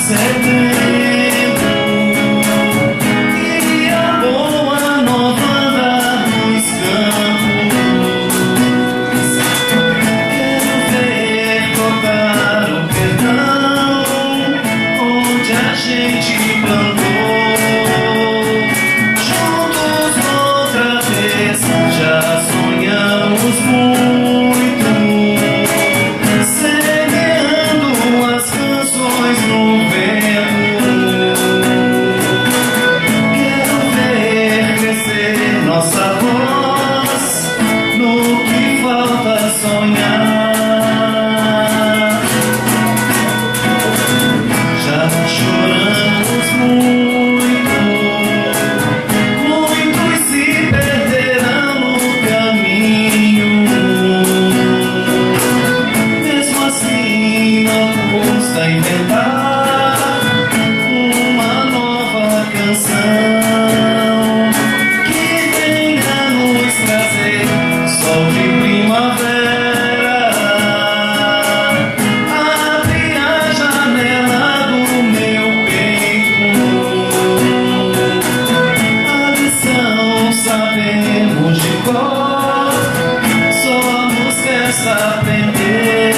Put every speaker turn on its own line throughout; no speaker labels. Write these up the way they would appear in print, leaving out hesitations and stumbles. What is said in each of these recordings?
setembro e a boa nova andar nos campos. Quero ver tocar o perdão onde a gente plantou. Juntos outra vez já sonhamos muito, semeando as canções no vento. Quero ver crescer nossa voz no que falta sonhar. Já choramos muito, muitos se perderão no caminho. Mesmo assim não custa inventar uma nova canção que venha nos trazer sol de primavera. Abre a janela do meu peito, a lição sabemos de cor, só nos resta aprender.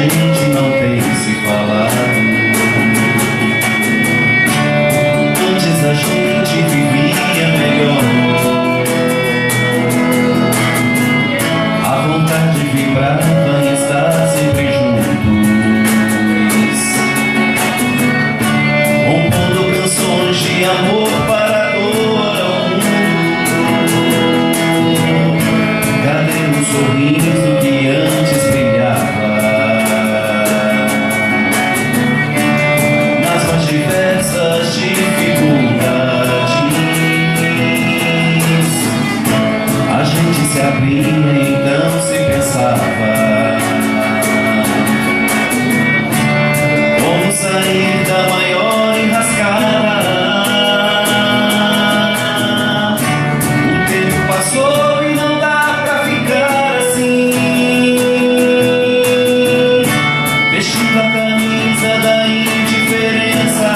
gente não tem se falado. Antes a gente vivia melhor. A vontade vibrava em estar sempre juntos, compondo canções de amor para dor ao mundo. Cadê o sorriso que antes brilhava nas mais diversas dificuldades? A gente se abria, então se pensava como sair da maior enrascada. O tempo passou e não dá pra ficar assim, vestindo a camisa da indiferença.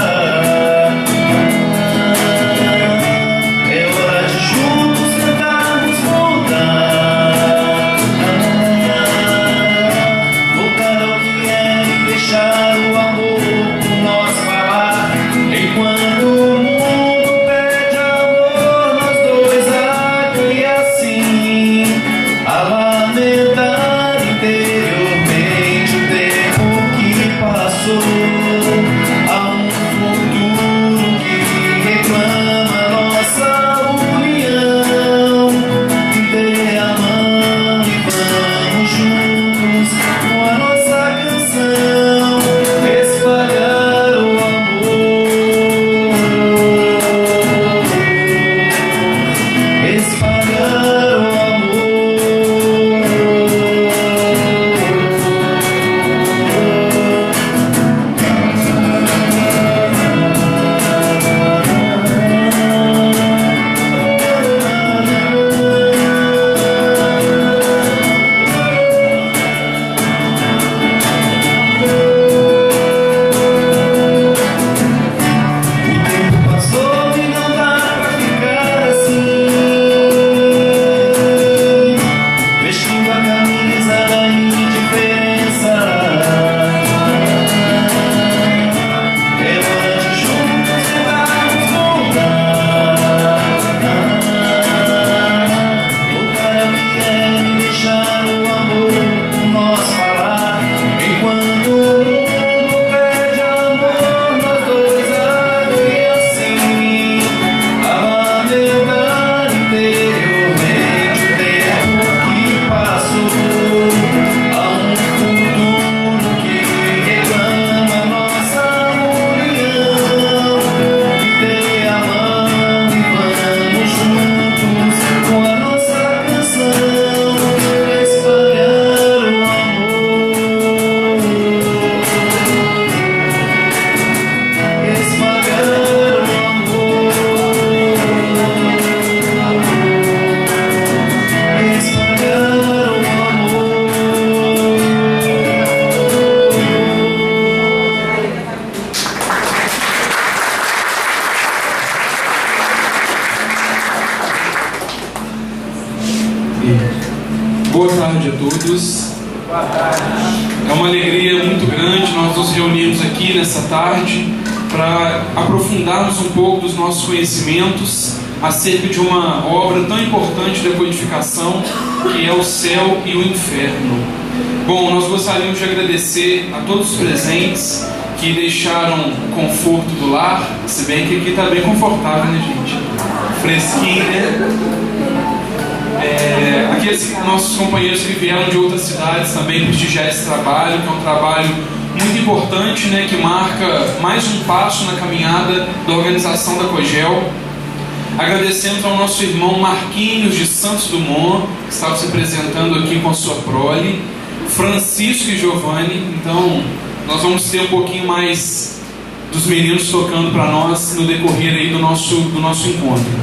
É hora de juntos tentarmos voltar, voltar ao que é e deixar o amor por nós falar. Enquanto o mundo pede amor, nós dois aqui assim, a lamentar interiormente o tempo que passou. Há um futuro que reclama nossa união. Dê a mão e vamos juntos com a nossa canção espalhar o amor, espalhar o amor. O tempo passou e não dá pra ficar assim, vestindo a camisa da indiferença. É hora de juntos tentarmos voltar, voltar ao que é e deixar o amor por nós falar. Enquanto o mundo pede amor, nós dois aqui assim, a lamentar interiormente o tempo que passou. Há um futuro que reclama nossa união. Me dê a mão e vamos juntos com a nossa canção espalhar o amor, espalhar o amor, espalhar o amor.
Boa tarde a todos. É uma alegria muito grande nós nos reunirmos aqui nessa tarde para aprofundarmos um pouco dos nossos conhecimentos acerca de uma obra tão importante da codificação, que é o céu e o inferno. Bom, nós gostaríamos de agradecer a todos os presentes que deixaram o conforto do lar, se bem que aqui está bem confortável, né, gente? Fresquinho, né? Aqueles nossos companheiros que vieram de outras cidades também prestigiar esse trabalho, que é um trabalho muito importante, né, que marca mais um passo na caminhada da organização da COGEL. Agradecemos ao nosso irmão Marquinhos de Santos Dumont, que estava se apresentando aqui com a sua prole, Francisco e Giovanni. Então nós vamos ter um pouquinho mais dos meninos tocando para nós no decorrer aí do nosso encontro.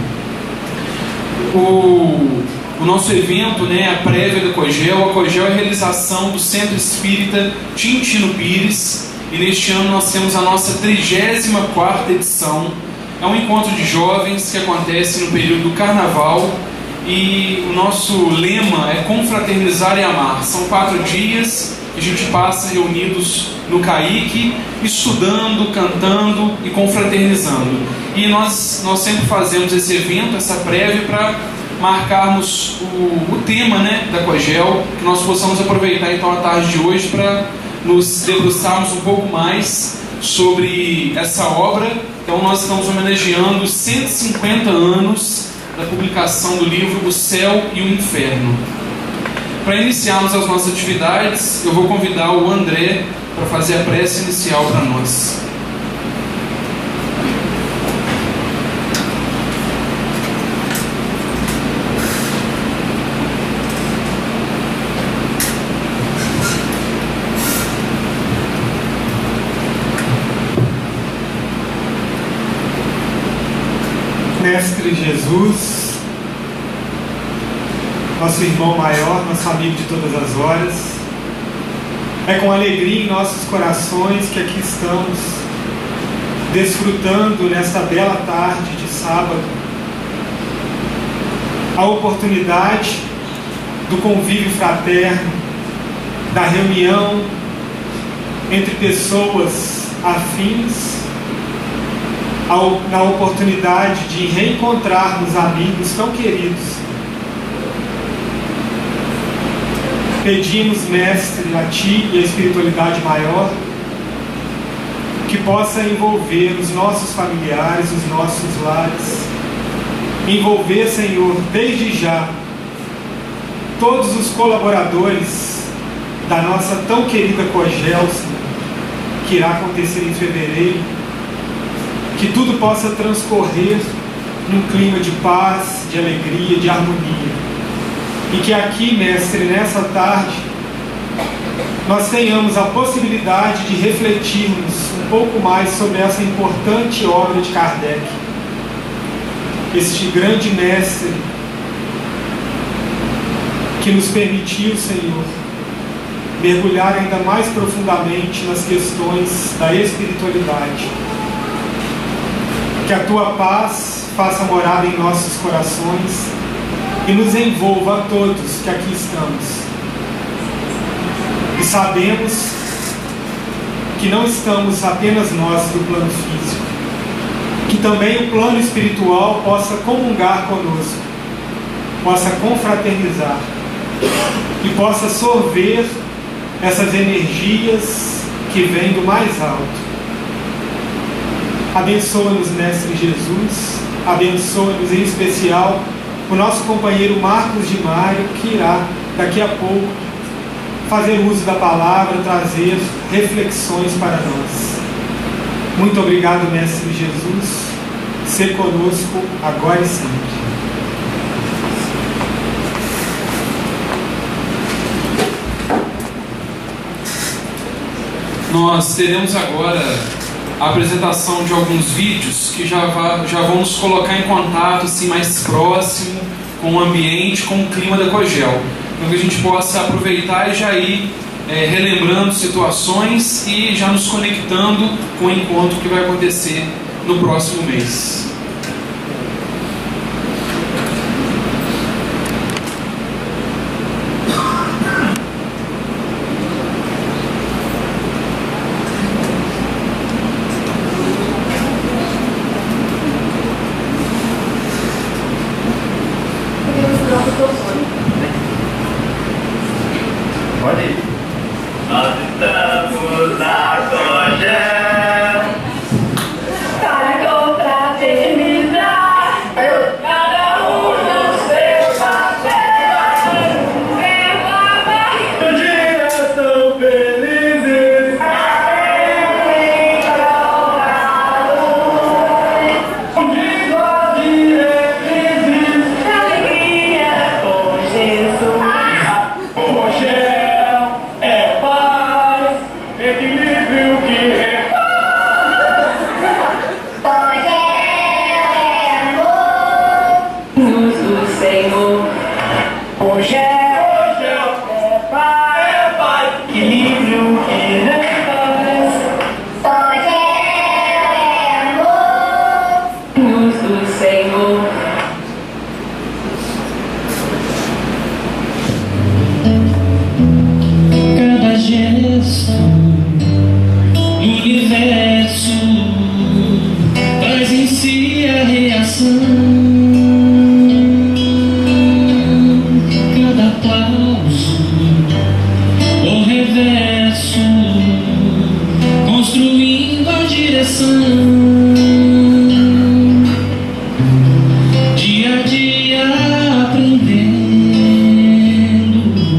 O nosso evento, né, a prévia da COGEL. A COGEL é a realização do Centro Espírita Tintino Pires, e neste ano nós temos a nossa 34ª edição. É um encontro de jovens que acontece no período do Carnaval e o nosso lema é confraternizar e amar. São 4 dias que a gente passa reunidos no CAIC, estudando, cantando e confraternizando. E nós sempre fazemos esse evento, essa prévia, para marcarmos o tema, né, da COGEL, que nós possamos aproveitar então a tarde de hoje para nos debruçarmos um pouco mais sobre essa obra. Então nós estamos homenageando os 150 anos da publicação do livro O Céu e o Inferno. Para iniciarmos as nossas atividades, eu vou convidar o André para fazer a prece inicial para nós.
Mestre Jesus, nosso irmão maior, nosso amigo de todas as horas, é com alegria em nossos corações que aqui estamos, desfrutando nesta bela tarde de sábado, a oportunidade do convívio fraterno, da reunião entre pessoas afins, na oportunidade de reencontrarmos amigos tão queridos. Pedimos, Mestre, a Ti e a espiritualidade maior, que possa envolver os nossos familiares, os nossos lares, envolver, Senhor, desde já, todos os colaboradores da nossa tão querida COGEL, que irá acontecer em fevereiro, que tudo possa transcorrer num clima de paz, de alegria, de harmonia. E que aqui, Mestre, nessa tarde, nós tenhamos a possibilidade de refletirmos um pouco mais sobre essa importante obra de Kardec. Este grande Mestre que nos permitiu, Senhor, mergulhar ainda mais profundamente nas questões da espiritualidade. Que a Tua paz faça morada em nossos corações e nos envolva a todos que aqui estamos. E sabemos que não estamos apenas nós do plano físico, que também o plano espiritual possa comungar conosco, possa confraternizar e possa sorver essas energias que vêm do mais alto. Abençoa-nos, Mestre Jesus, abençoa-nos em especial o nosso companheiro Marcos de Mário, que irá, daqui a pouco, fazer uso da palavra, trazer reflexões para nós. Muito obrigado, Mestre Jesus, ser conosco agora e sempre.
Nós teremos agora a apresentação de alguns vídeos que já vão nos colocar em contato assim, mais próximo com o ambiente, com o clima da COGEL, para que a gente possa aproveitar e já ir relembrando situações e já nos conectando com o encontro que vai acontecer no próximo mês.
Pode ir. Nós estamos na COGEL para confraternizar, cada um no seu papel. Os dias tão felizes, de glória e felizes, alegria com Jesus. COGEL é paz, equilíbrio. reverso, construindo a direção. Dia a dia aprendendo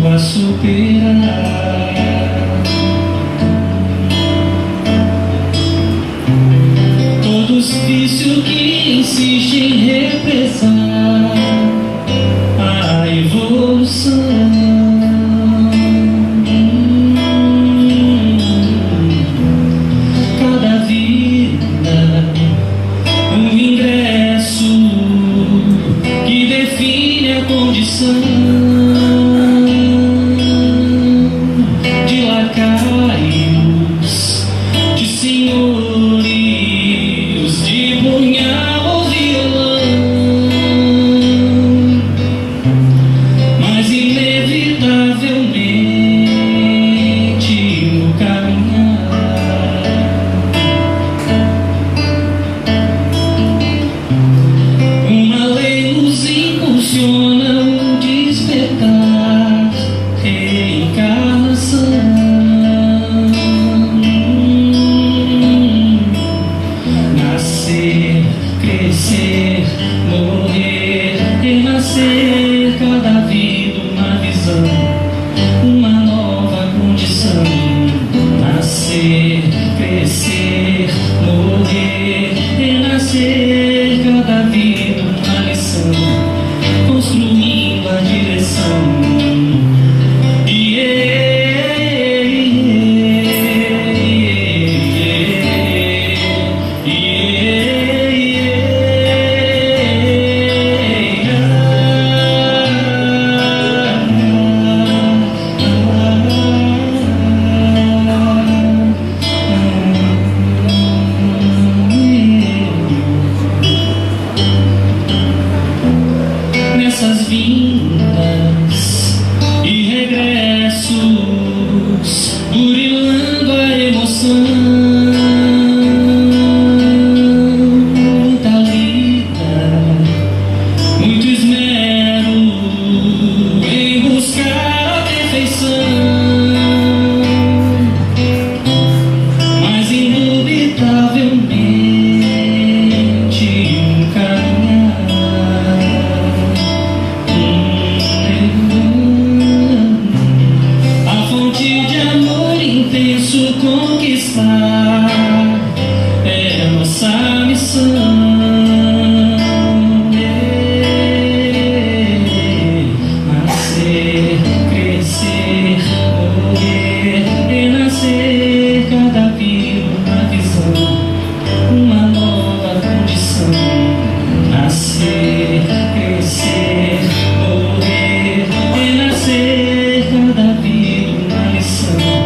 a superar todos os vícios que insistem em represar a evolução. Cada vida um ingresso que define a condição de lacaios, de senhores, de punhal ou violão, mas inevitavelmente no caminhar uma lei nos impulsiona um despertar, reencarnação. Nascer, crescer, morrer, renascer, cada vida uma visão, uma nova condição. Nascer, crescer, morrer, renascer, cada vida uma lição, construindo a direção. Nessas vindas e regressos, burilando a emoção, muita lida, muito esmero em buscar a perfeição, mas indubitavelmente um caminhar. A fonte de amor intenso conquistar é a nossa missão. Nascer, crescer, morrer, renascer, cada vida uma visão, uma nova condição. Nascer, crescer, morrer, renascer, cada vida uma lição.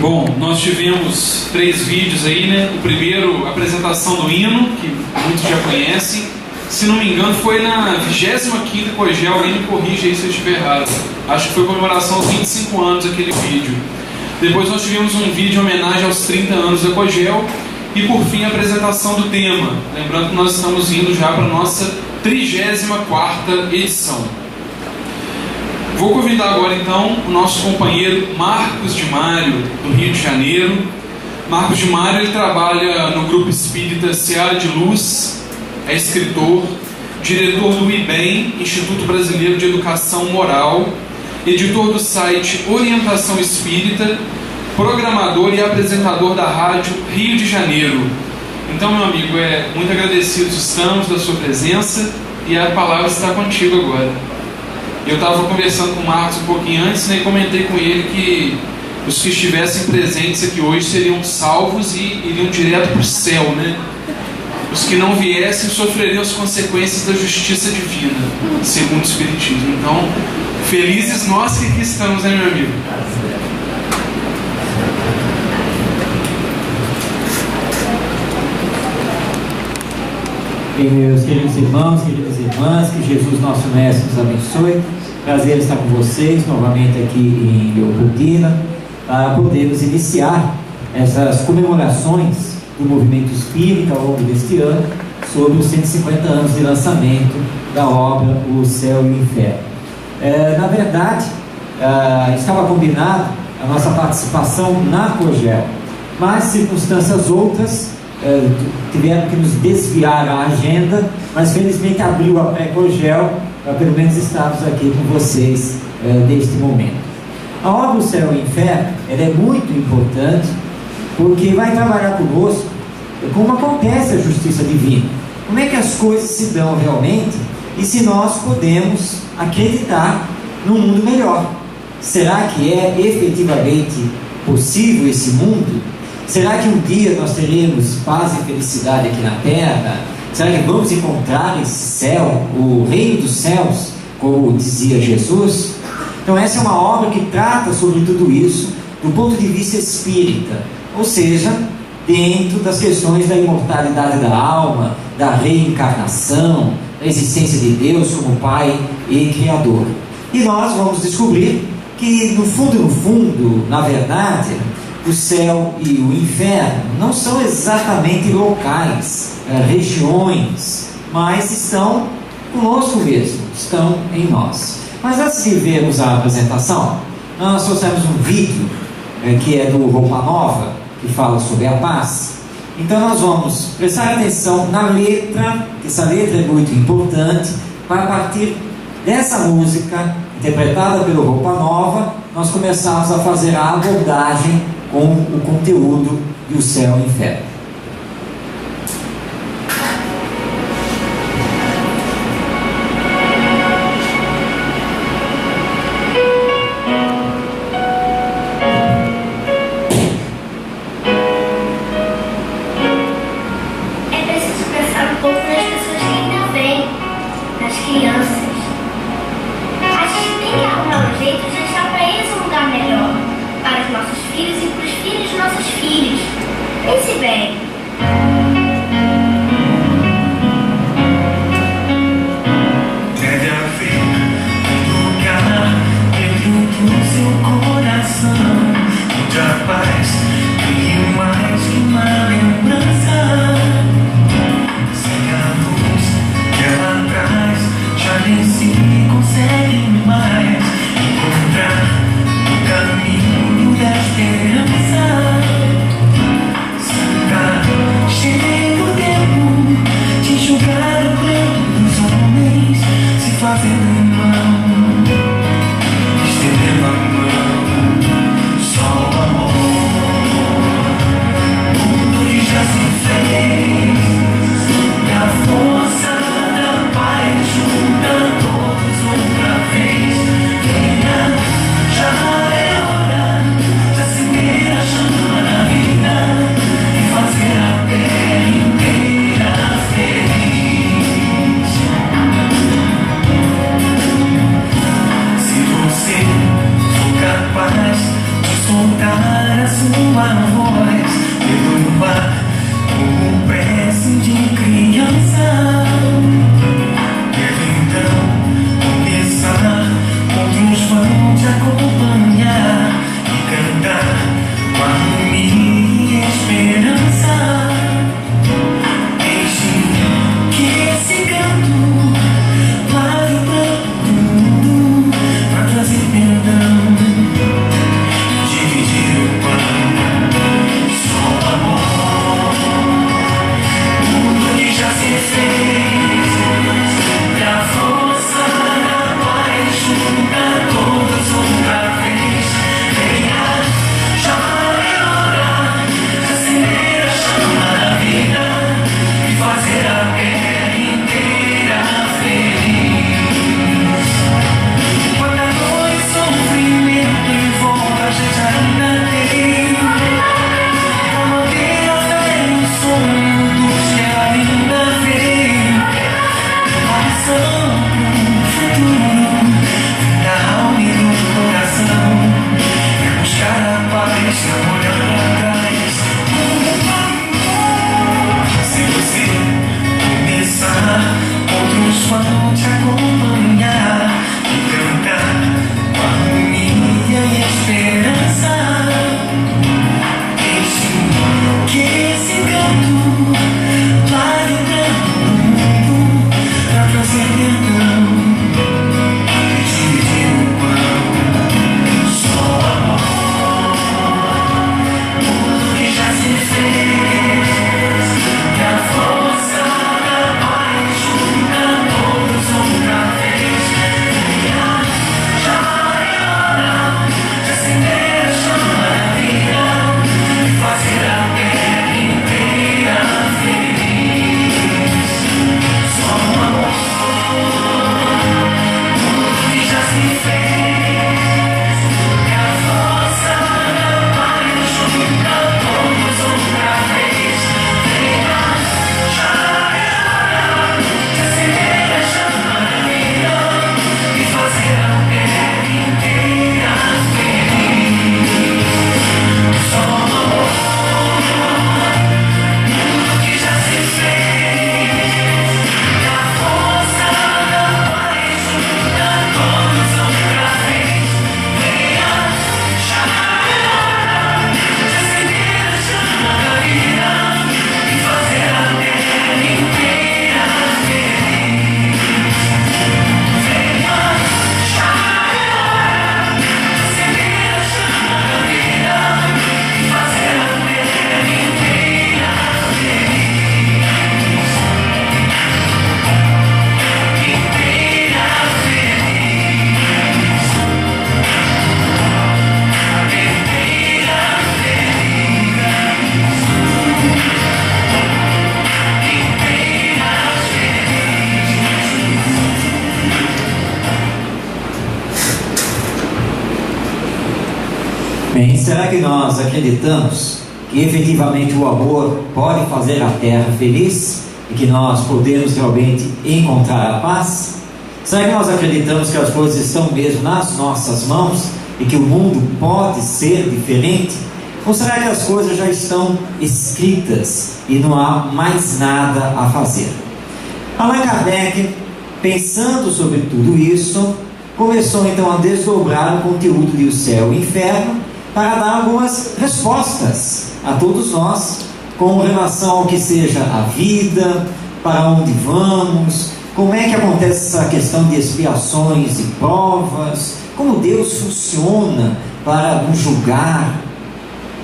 Bom, nós tivemos 3 vídeos aí, né? O primeiro, a apresentação do hino, que muitos já conhecem. Se não me engano, foi na 25ª Cogel, alguém me corrige aí se eu estiver errado. Acho que foi comemoração aos 25 anos aquele vídeo. Depois nós tivemos um vídeo em homenagem aos 30 anos da Cogel. E por fim, a apresentação do tema. Lembrando que nós estamos indo já para a nossa 34ª edição. Vou convidar agora então o nosso companheiro Marcos de Mário, do Rio de Janeiro. Marcos de Mário, ele trabalha no Grupo Espírita Seara de Luz, é escritor, diretor do IBEM, Instituto Brasileiro de Educação Moral, editor do site Orientação Espírita, programador e apresentador da rádio Rio de Janeiro. Então, meu amigo, muito agradecidos estamos da sua presença e a palavra está contigo agora. Eu estava conversando com o Marcos um pouquinho antes, né, e comentei com ele que os que estivessem presentes aqui hoje seriam salvos e iriam direto para o céu, né? Os que não viessem sofreriam as consequências da justiça divina, segundo o Espiritismo. Então, felizes nós que aqui estamos, né, meu amigo?
Bem, meus queridos irmãos, queridas irmãs, que Jesus, nosso Mestre, nos abençoe. Prazer estar com vocês novamente aqui em Leopoldina, para podermos iniciar essas comemorações do movimento espírita ao longo deste ano, sobre os 150 anos de lançamento da obra O Céu e o Inferno. Na verdade, estava combinado a nossa participação na COGEL, mas circunstâncias outras tiveram que nos desviar a agenda, mas felizmente abriu a pré-COGEL para pelo menos estarmos aqui com vocês neste momento. A obra O Céu e o Inferno ela é muito importante porque vai trabalhar conosco como acontece a justiça divina, como é que as coisas se dão realmente e se nós podemos acreditar num mundo melhor. Será que é efetivamente possível esse mundo? Será que um dia nós teremos paz e felicidade aqui na Terra? Será que vamos encontrar esse céu, o reino dos céus, como dizia Jesus? Então essa é uma obra que trata sobre tudo isso do ponto de vista espírita, ou seja, dentro das questões da imortalidade da alma, da reencarnação, da existência de Deus como Pai e Criador. E nós vamos descobrir que no fundo, na verdade, o céu e o inferno não são exatamente locais, regiões, mas estão conosco mesmo, estão em nós. Mas antes de vermos a apresentação, nós trouxemos um vídeo que é do Roupa Nova, que fala sobre a paz. Então nós vamos prestar atenção na letra, essa letra é muito importante, para a partir dessa música, interpretada pelo Roupa Nova, nós começarmos a fazer a abordagem com o conteúdo do céu e inferno.
É preciso pensar um pouco nas pessoas que ainda vêm, nas crianças. A gente tem que arrumar um jeito de deixar para eles um lugar melhor, para os nossos filhos e para os filhos dos nossos filhos. Pense bem.
Deve haver um lugar dentro do seu coração, onde a paz brilhe mais que uma lembrança. Sem a luz que ela traz, já nem se consegue mais encontrar o caminho da esperança. Está chegando o tempo de enxugar o pranto dos homens, se fazendo irmão, estendendo a mão, só o amor. O mundo que já se fez, e a força da paz junta todos outra vez. Venha, já é hora de acender a chama da vida e fazer a terra inteira feliz. Se você for capaz de soltar a sua voz pelo ar como prece de criança, deve então começar, outros vão te acompanhar e cantar com harmonia e esperança. Deixe que esse canto lave o pranto do mundo, pra trazer
Bem, será que nós acreditamos que efetivamente o amor pode fazer a terra feliz e que nós podemos realmente encontrar a paz? Será que nós acreditamos que as coisas estão mesmo nas nossas mãos e que o mundo pode ser diferente? Ou será que as coisas já estão escritas e não há mais nada a fazer? Allan Kardec, pensando sobre tudo isso, começou então a desdobrar o conteúdo de O Céu e o Inferno para dar algumas respostas a todos nós com relação ao que seja a vida, para onde vamos, como é que acontece essa questão de expiações e provas, como Deus funciona para nos julgar.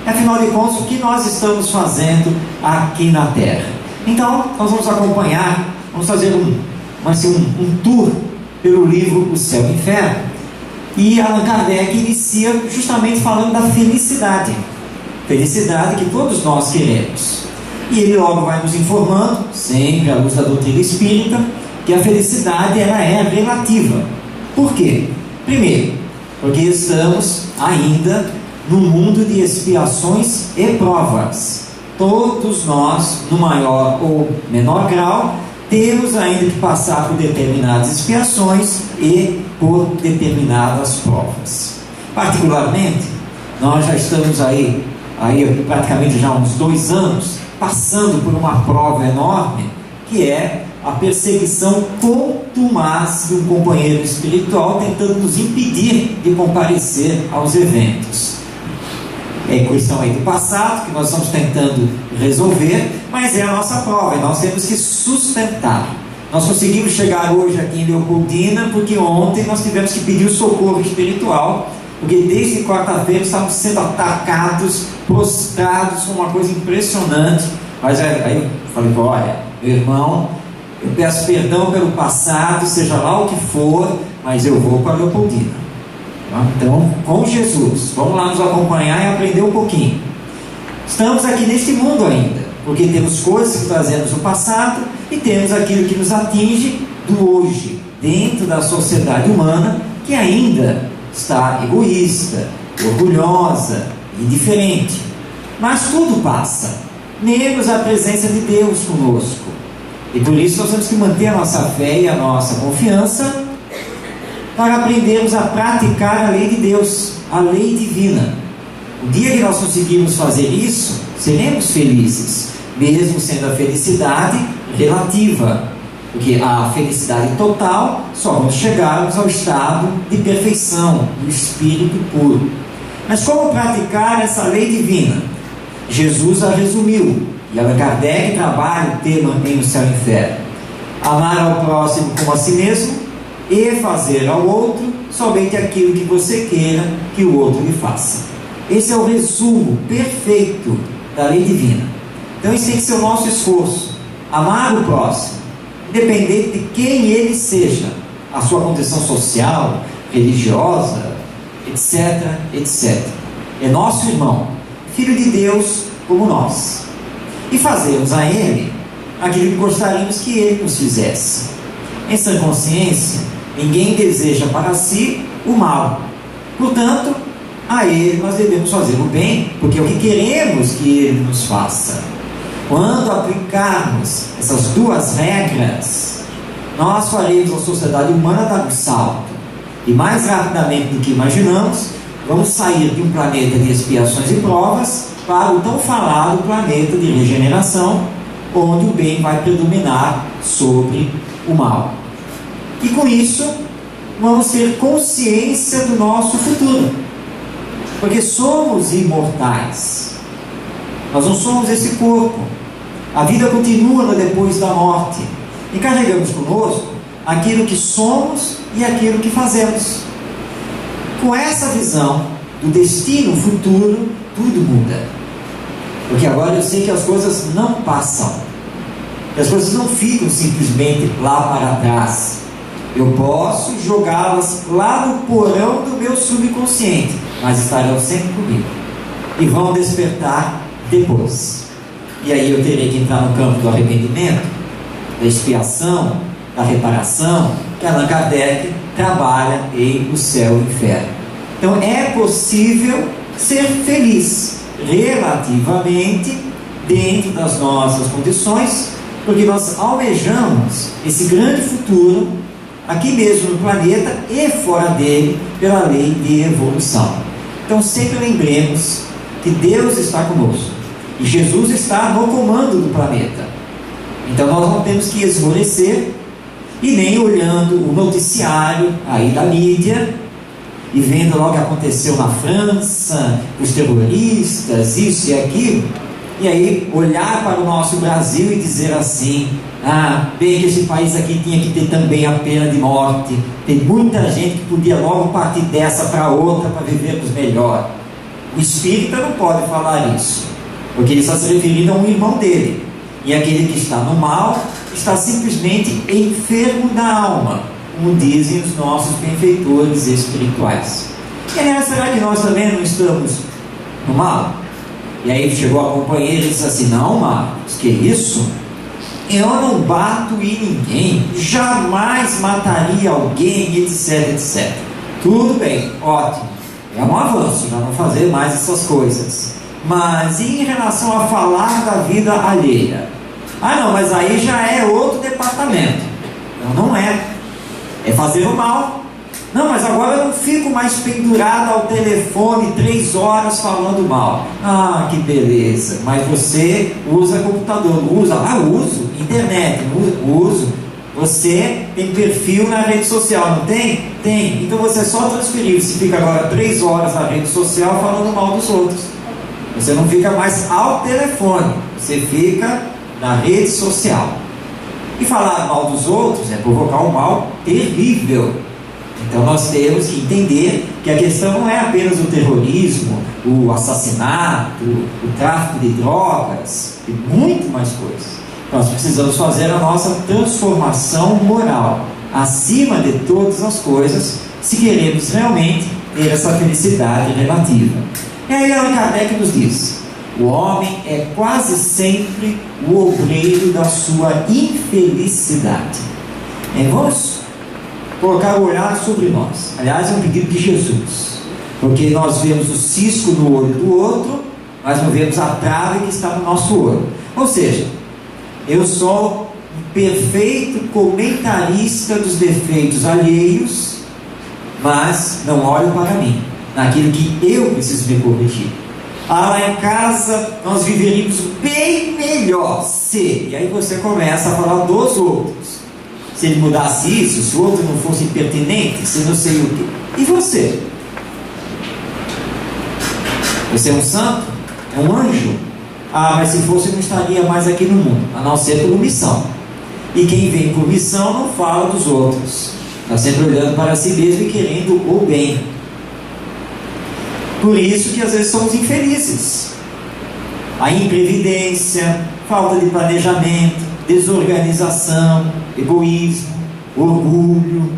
Afinal de contas, o que nós estamos fazendo aqui na Terra? Então, nós vamos acompanhar, vamos fazer um tour pelo livro O Céu e o Inferno. E Allan Kardec inicia justamente falando da felicidade. Felicidade que todos nós queremos. E ele logo vai nos informando, sempre à luz da doutrina espírita, que a felicidade ela é relativa. Por quê? Primeiro, porque estamos ainda num mundo de expiações e provas. Todos nós, no maior ou menor grau, temos ainda que passar por determinadas expiações e por determinadas provas. Particularmente, nós já estamos aí praticamente já há uns 2 anos, passando por uma prova enorme, que é a perseguição contumaz de um companheiro espiritual tentando nos impedir de comparecer aos eventos. É questão aí do passado que nós estamos tentando resolver, mas é a nossa prova e nós temos que sustentar. Nós conseguimos chegar hoje aqui em Leopoldina porque ontem nós tivemos que pedir o socorro espiritual, porque desde quarta-feira estávamos sendo atacados, prostrados, com uma coisa impressionante. Mas aí eu falei, olha, meu irmão, eu peço perdão pelo passado, seja lá o que for, mas eu vou para Leopoldina. Então, com Jesus, vamos lá nos acompanhar e aprender um pouquinho. Estamos aqui neste mundo ainda, porque temos coisas que trazemos do passado e temos aquilo que nos atinge do hoje, dentro da sociedade humana, que ainda está egoísta, orgulhosa, indiferente. Mas tudo passa, menos a presença de Deus conosco. E por isso nós temos que manter a nossa fé e a nossa confiança para aprendermos a praticar a lei de Deus, a lei divina. O dia que nós conseguirmos fazer isso, seremos felizes, mesmo sendo a felicidade relativa, porque a felicidade total só vamos chegarmos ao estado de perfeição, do espírito puro. Mas como praticar essa lei divina? Jesus a resumiu, e Allan Kardec trabalha o tema em O Céu e o Inferno: amar ao próximo como a si mesmo e fazer ao outro somente aquilo que você queira que o outro lhe faça. Esse é o resumo perfeito da lei divina. Então esse tem que ser o nosso esforço: amar o próximo, independente de quem ele seja, a sua condição social, religiosa, etc, etc. É nosso irmão, filho de Deus como nós, e fazermos a ele aquilo que gostaríamos que ele nos fizesse. Em sã consciência, ninguém deseja para si o mal, portanto, a ele nós devemos fazer o bem, porque é o que queremos que ele nos faça. Quando aplicarmos essas 2 regras, nós faremos a sociedade humana dar um salto, e mais rapidamente do que imaginamos, vamos sair de um planeta de expiações e provas para o tão falado planeta de regeneração, onde o bem vai predominar sobre o mal. E com isso, vamos ter consciência do nosso futuro, porque somos imortais. Nós não somos esse corpo. A vida continua no depois da morte, e carregamos conosco aquilo que somos e aquilo que fazemos. Com essa visão do destino futuro, tudo muda. Porque agora eu sei que as coisas não passam, que as coisas não ficam simplesmente lá para trás. Eu posso jogá-las lá no porão do meu subconsciente, mas estarão sempre comigo e vão despertar depois. E aí eu terei que entrar no campo do arrependimento, da expiação, da reparação, que Allan Kardec trabalha em O Céu e o Inferno. Então é possível ser feliz relativamente dentro das nossas condições, porque nós almejamos esse grande futuro aqui mesmo no planeta e fora dele, pela lei de evolução. Então sempre lembremos que Deus está conosco e Jesus está no comando do planeta. Então nós não temos que esmorecer e nem olhando o noticiário aí da mídia e vendo logo o que aconteceu na França, os terroristas, isso e aquilo, e aí olhar para o nosso Brasil e dizer assim: bem que esse país aqui tinha que ter também a pena de morte, tem muita gente que podia logo partir dessa para outra para vivermos melhor. O espírita não pode falar isso, porque ele está se referindo a um irmão dele, e aquele que está no mal está simplesmente enfermo da alma, como dizem os nossos benfeitores espirituais. E aliás, será que nós também não estamos no mal? E aí chegou a companheira e disse assim: não, Marcos, que isso? Eu não bato em ninguém, jamais mataria alguém, etc, etc. Tudo bem, ótimo, é um avanço, já não fazer mais essas coisas. Mas e em relação a falar da vida alheia? Não, mas aí já é outro departamento. Não é. É fazer o mal. Não, mas agora eu não fico mais pendurado ao telefone 3 horas falando mal. Que beleza. Mas você usa computador, não usa? Uso. Internet, não uso. Você tem perfil na rede social, não tem? Tem. Então você só transferiu. Você fica agora 3 horas na rede social falando mal dos outros. Você não fica mais ao telefone. Você fica na rede social. E falar mal dos outros é provocar um mal terrível. Então nós temos que entender que a questão não é apenas o terrorismo, o assassinato, o tráfico de drogas, e muito mais coisas. Nós precisamos fazer a nossa transformação moral acima de todas as coisas, se queremos realmente ter essa felicidade relativa. E aí Allan Kardec nos diz: o homem é quase sempre o obreiro da sua infelicidade. Vamos colocar o olhar sobre nós. Aliás, é um pedido de Jesus, porque nós vemos o cisco no olho do outro, mas não vemos a trave que está no nosso olho. Ou seja, eu sou um perfeito comentarista dos defeitos alheios, mas não olho para mim, naquilo que eu preciso me corrigir. Lá em casa nós viveríamos bem melhor se... E aí você começa a falar dos outros. Se ele mudasse isso, se o outro não fosse impertinente, se não sei o quê. E você? Você é um santo? É um anjo? Mas se fosse, não estaria mais aqui no mundo, a não ser por missão. E quem vem por missão não fala dos outros, está sempre olhando para si mesmo e querendo o bem. Por isso que às vezes somos infelizes. A imprevidência, falta de planejamento, desorganização, egoísmo, orgulho,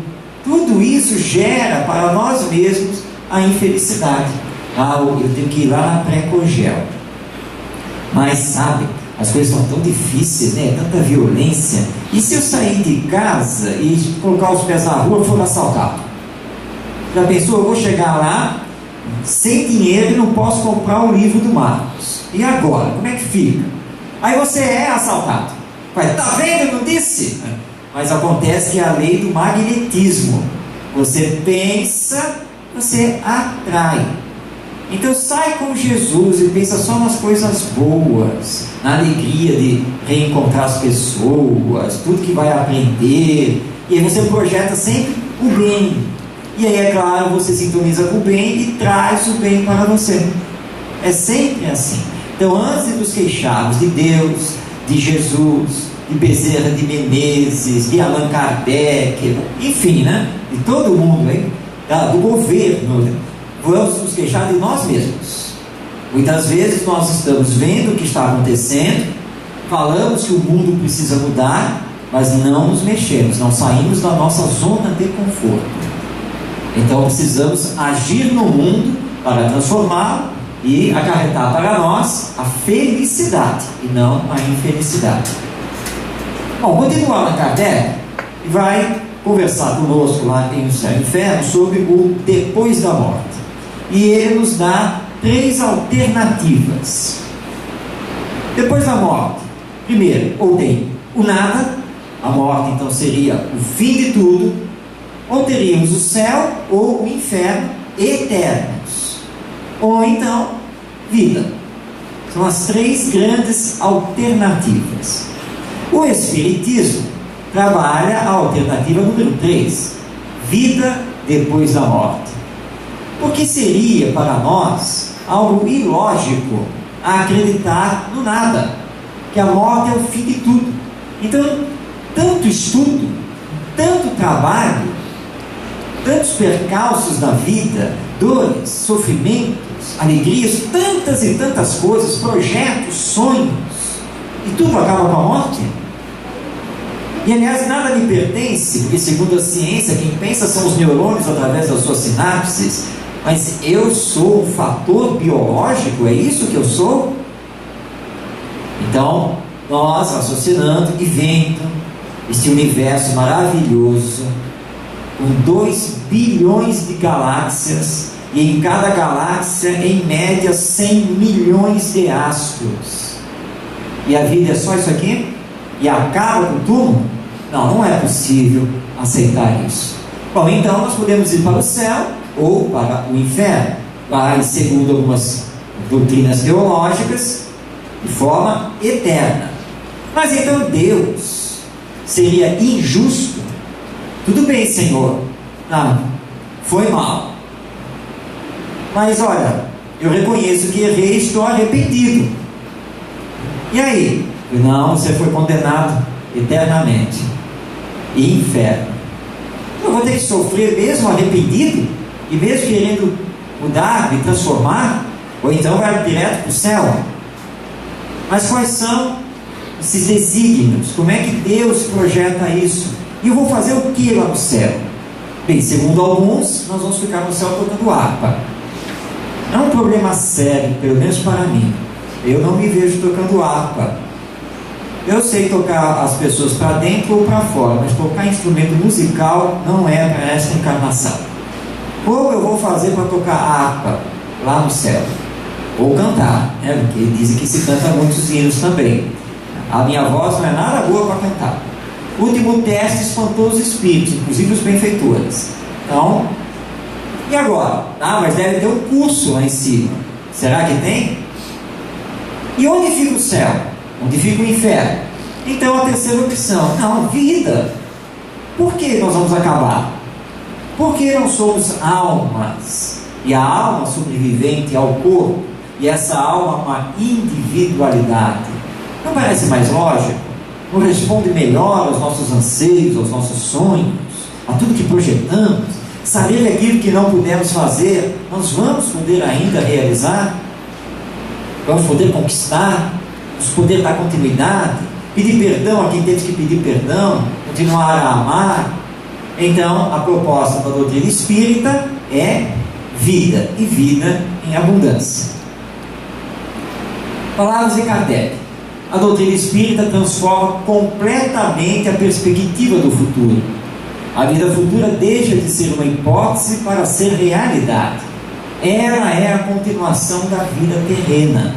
tudo isso gera para nós mesmos a infelicidade. Eu tenho que ir lá na pré-congel. Mas sabe, as coisas são tão difíceis, né? Tanta violência. E se eu sair de casa e colocar os pés na rua e for assaltado? Já pensou? Eu vou chegar lá sem dinheiro e não posso comprar o livro do Marcos. E agora? Como é que fica? Aí você é assaltado. Tá vendo? Eu não disse? Mas acontece que é a lei do magnetismo. Você pensa, você atrai. Então sai com Jesus e pensa só nas coisas boas, na alegria de reencontrar as pessoas, tudo que vai aprender. E aí você projeta sempre o bem. E aí, é claro, você sintoniza com o bem e traz o bem para você. É sempre assim. Então, antes de nos queixarmos de Deus, de Jesus, de Bezerra de Menezes, de Allan Kardec, enfim, de todo mundo, do governo, vamos nos queixar de nós mesmos. Muitas vezes nós estamos vendo o que está acontecendo, falamos que o mundo precisa mudar, mas não nos mexemos, não saímos da nossa zona de conforto. Então precisamos agir no mundo para transformá-lo e acarretar para nós a felicidade e não a infelicidade. Bom, continua Allan Kardec e vai conversar conosco lá em O Céu e o Inferno sobre o depois da morte. E ele nos dá 3 alternativas. Depois da morte, primeiro, ou tem o nada, a morte então seria o fim de tudo, ou teríamos o céu ou o inferno eternos, ou então vida. São as 3 grandes alternativas. O Espiritismo trabalha a alternativa número 3, vida depois da morte. Porque seria para nós algo ilógico acreditar no nada, que a morte é o fim de tudo. Então, tanto estudo, tanto trabalho, tantos percalços da vida, dores, sofrimentos, alegrias, tantas e tantas coisas, projetos, sonhos, e tudo acaba com a morte? E aliás, nada me pertence, porque segundo a ciência, quem pensa são os neurônios através das suas sinapses, mas eu sou um fator biológico, é isso que eu sou? Então, nós raciocinando e vendo este universo maravilhoso, com 2 bilhões de galáxias, e em cada galáxia, em média, 100 milhões de astros. E a vida é só isso aqui? E acaba com tudo? Não, não é possível aceitar isso. Bom, então nós podemos ir para o céu ou para o inferno, para, segundo algumas doutrinas teológicas, de forma eterna. Mas então Deus seria injusto? Tudo bem, Senhor, não, foi mal, mas olha, eu reconheço que errei, estou arrependido. E aí? Não, você foi condenado eternamente e inferno. Eu vou ter que sofrer mesmo arrependido e mesmo querendo mudar, me transformar, ou então vai direto para o céu? Mas quais são esses desígnios? Como é que Deus projeta isso? E eu vou fazer o que lá no céu? Bem, segundo alguns, nós vamos ficar no céu tocando harpa. É um problema sério, pelo menos para mim. Eu não me vejo tocando harpa. Eu sei tocar as pessoas para dentro ou para fora, mas tocar instrumento musical não é para esta encarnação. Como eu vou fazer para tocar harpa lá no céu? Ou cantar, né? Porque dizem que se canta muitos hinos também. A minha voz não é nada boa para cantar. O último teste espantou os espíritos, inclusive os benfeitores. Então, e agora? Ah, mas deve ter um curso lá em cima. Será que tem? E onde fica o céu? Onde fica o inferno? Então a terceira opção, não, vida. Por que nós vamos acabar? Porque não somos almas, e a alma sobrevivente ao corpo, e essa alma é uma individualidade. Não parece mais lógico? Não responde melhor aos nossos anseios, aos nossos sonhos, a tudo que projetamos? Saber que aquilo que não pudemos fazer, nós vamos poder ainda realizar? Vamos poder conquistar? Vamos poder dar continuidade? Pedir perdão a quem teve que pedir perdão? Continuar a amar? Então, a proposta da doutrina espírita é vida, e vida em abundância. Palavras de Kardec. A doutrina espírita transforma completamente a perspectiva do futuro. A vida futura deixa de ser uma hipótese para ser realidade. Ela é a continuação da vida terrena.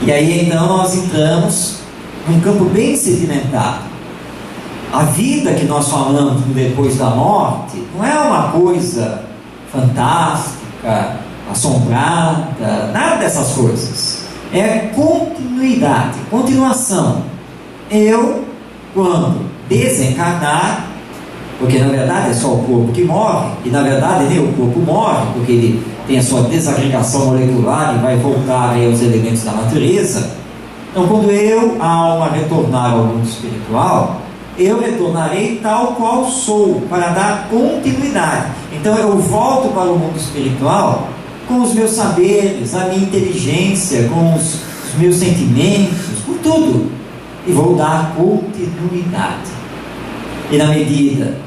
E aí então nós entramos num campo bem sedimentado. A vida que nós falamos depois da morte não é uma coisa fantástica, assombrada, nada dessas coisas. É continuidade, continuação. Eu, quando desencarnar, porque na verdade é só o corpo que morre, e na verdade nem o corpo morre, porque ele tem a sua desagregação molecular e vai voltar aí aos elementos da natureza. Então, quando eu, a alma, retornar ao mundo espiritual, eu retornarei tal qual sou, para dar continuidade. Então eu volto para o mundo espiritual com os meus saberes, a minha inteligência, com os meus sentimentos, com tudo, e vou dar continuidade. E na medida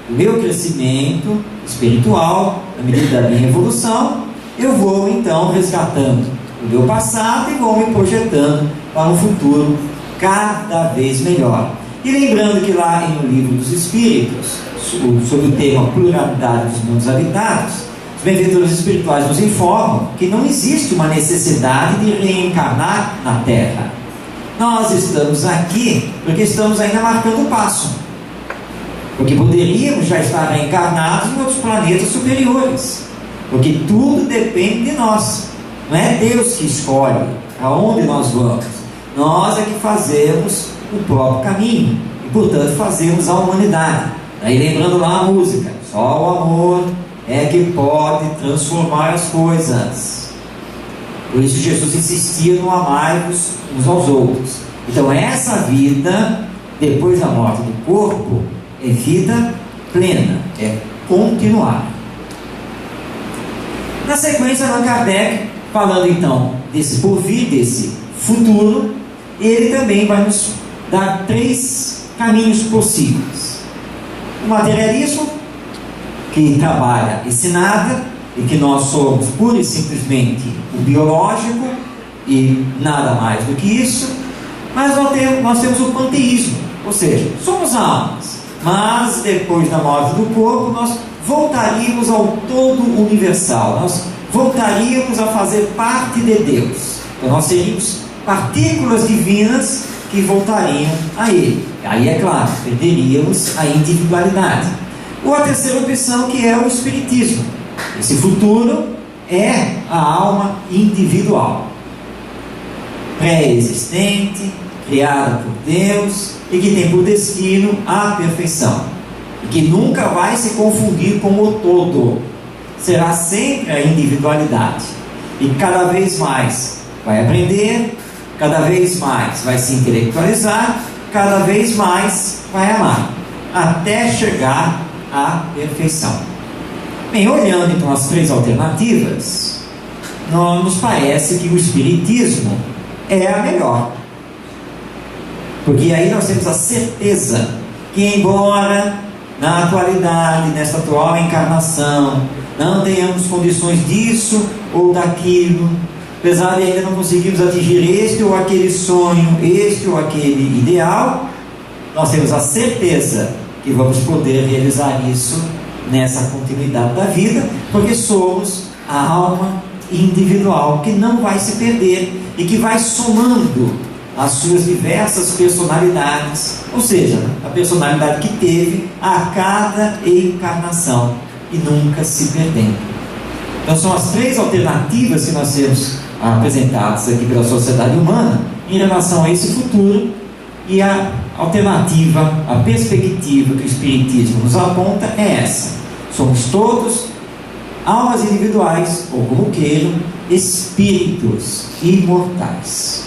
do meu crescimento espiritual, na medida da minha evolução, eu vou então resgatando o meu passado e vou me projetando para um futuro cada vez melhor. E lembrando que lá em O Livro dos Espíritos, sobre o tema pluralidade dos mundos habitados, Os benfeitores espirituais nos informam que não existe uma necessidade de reencarnar na Terra. Nós estamos aqui porque estamos ainda marcando o passo. Porque poderíamos já estar reencarnados em outros planetas superiores. Porque tudo depende de nós. Não é Deus que escolhe aonde nós vamos. Nós é que fazemos o próprio caminho. E, portanto, fazemos a humanidade. Aí lembrando lá a música: só o amor é que pode transformar as coisas. Por isso Jesus insistia no amai-vos uns aos outros. Então essa vida, depois da morte do corpo, é vida plena, é continuar. Na sequência, Allan Kardec, falando então desse porvir, desse futuro, ele também vai nos dar 3 caminhos possíveis. O materialismo, que trabalha esse nada, e que nós somos pura e simplesmente o biológico e nada mais do que isso. Mas nós temos o panteísmo, ou seja, somos almas, mas depois da morte do corpo nós voltaríamos ao todo universal, nós voltaríamos a fazer parte de Deus. Então nós seríamos partículas divinas que voltariam a Ele. Aí é claro, perderíamos a individualidade. Ou a terceira opção, que é o espiritismo. Esse futuro é a alma individual, pré-existente, criada por Deus e que tem por destino a perfeição, e que nunca vai se confundir com o todo, será sempre a individualidade, e cada vez mais vai aprender, cada vez mais vai se intelectualizar, cada vez mais vai amar, até chegar à perfeição. Bem, olhando então as 3 alternativas, nos parece que o espiritismo é a melhor. Porque aí nós temos a certeza que, embora na atualidade, nesta atual encarnação, não tenhamos condições disso ou daquilo, apesar de ainda não conseguirmos atingir este ou aquele sonho, este ou aquele ideal, nós temos a certeza que vamos poder realizar isso nessa continuidade da vida, porque somos a alma individual que não vai se perder e que vai somando as suas diversas personalidades, ou seja, a personalidade que teve a cada encarnação e nunca se perdendo. Então são as 3 alternativas que nós temos apresentadas aqui pela sociedade humana em relação a esse futuro, e a alternativa, a perspectiva que o Espiritismo nos aponta é essa: somos todos almas individuais, ou como queiram, espíritos imortais.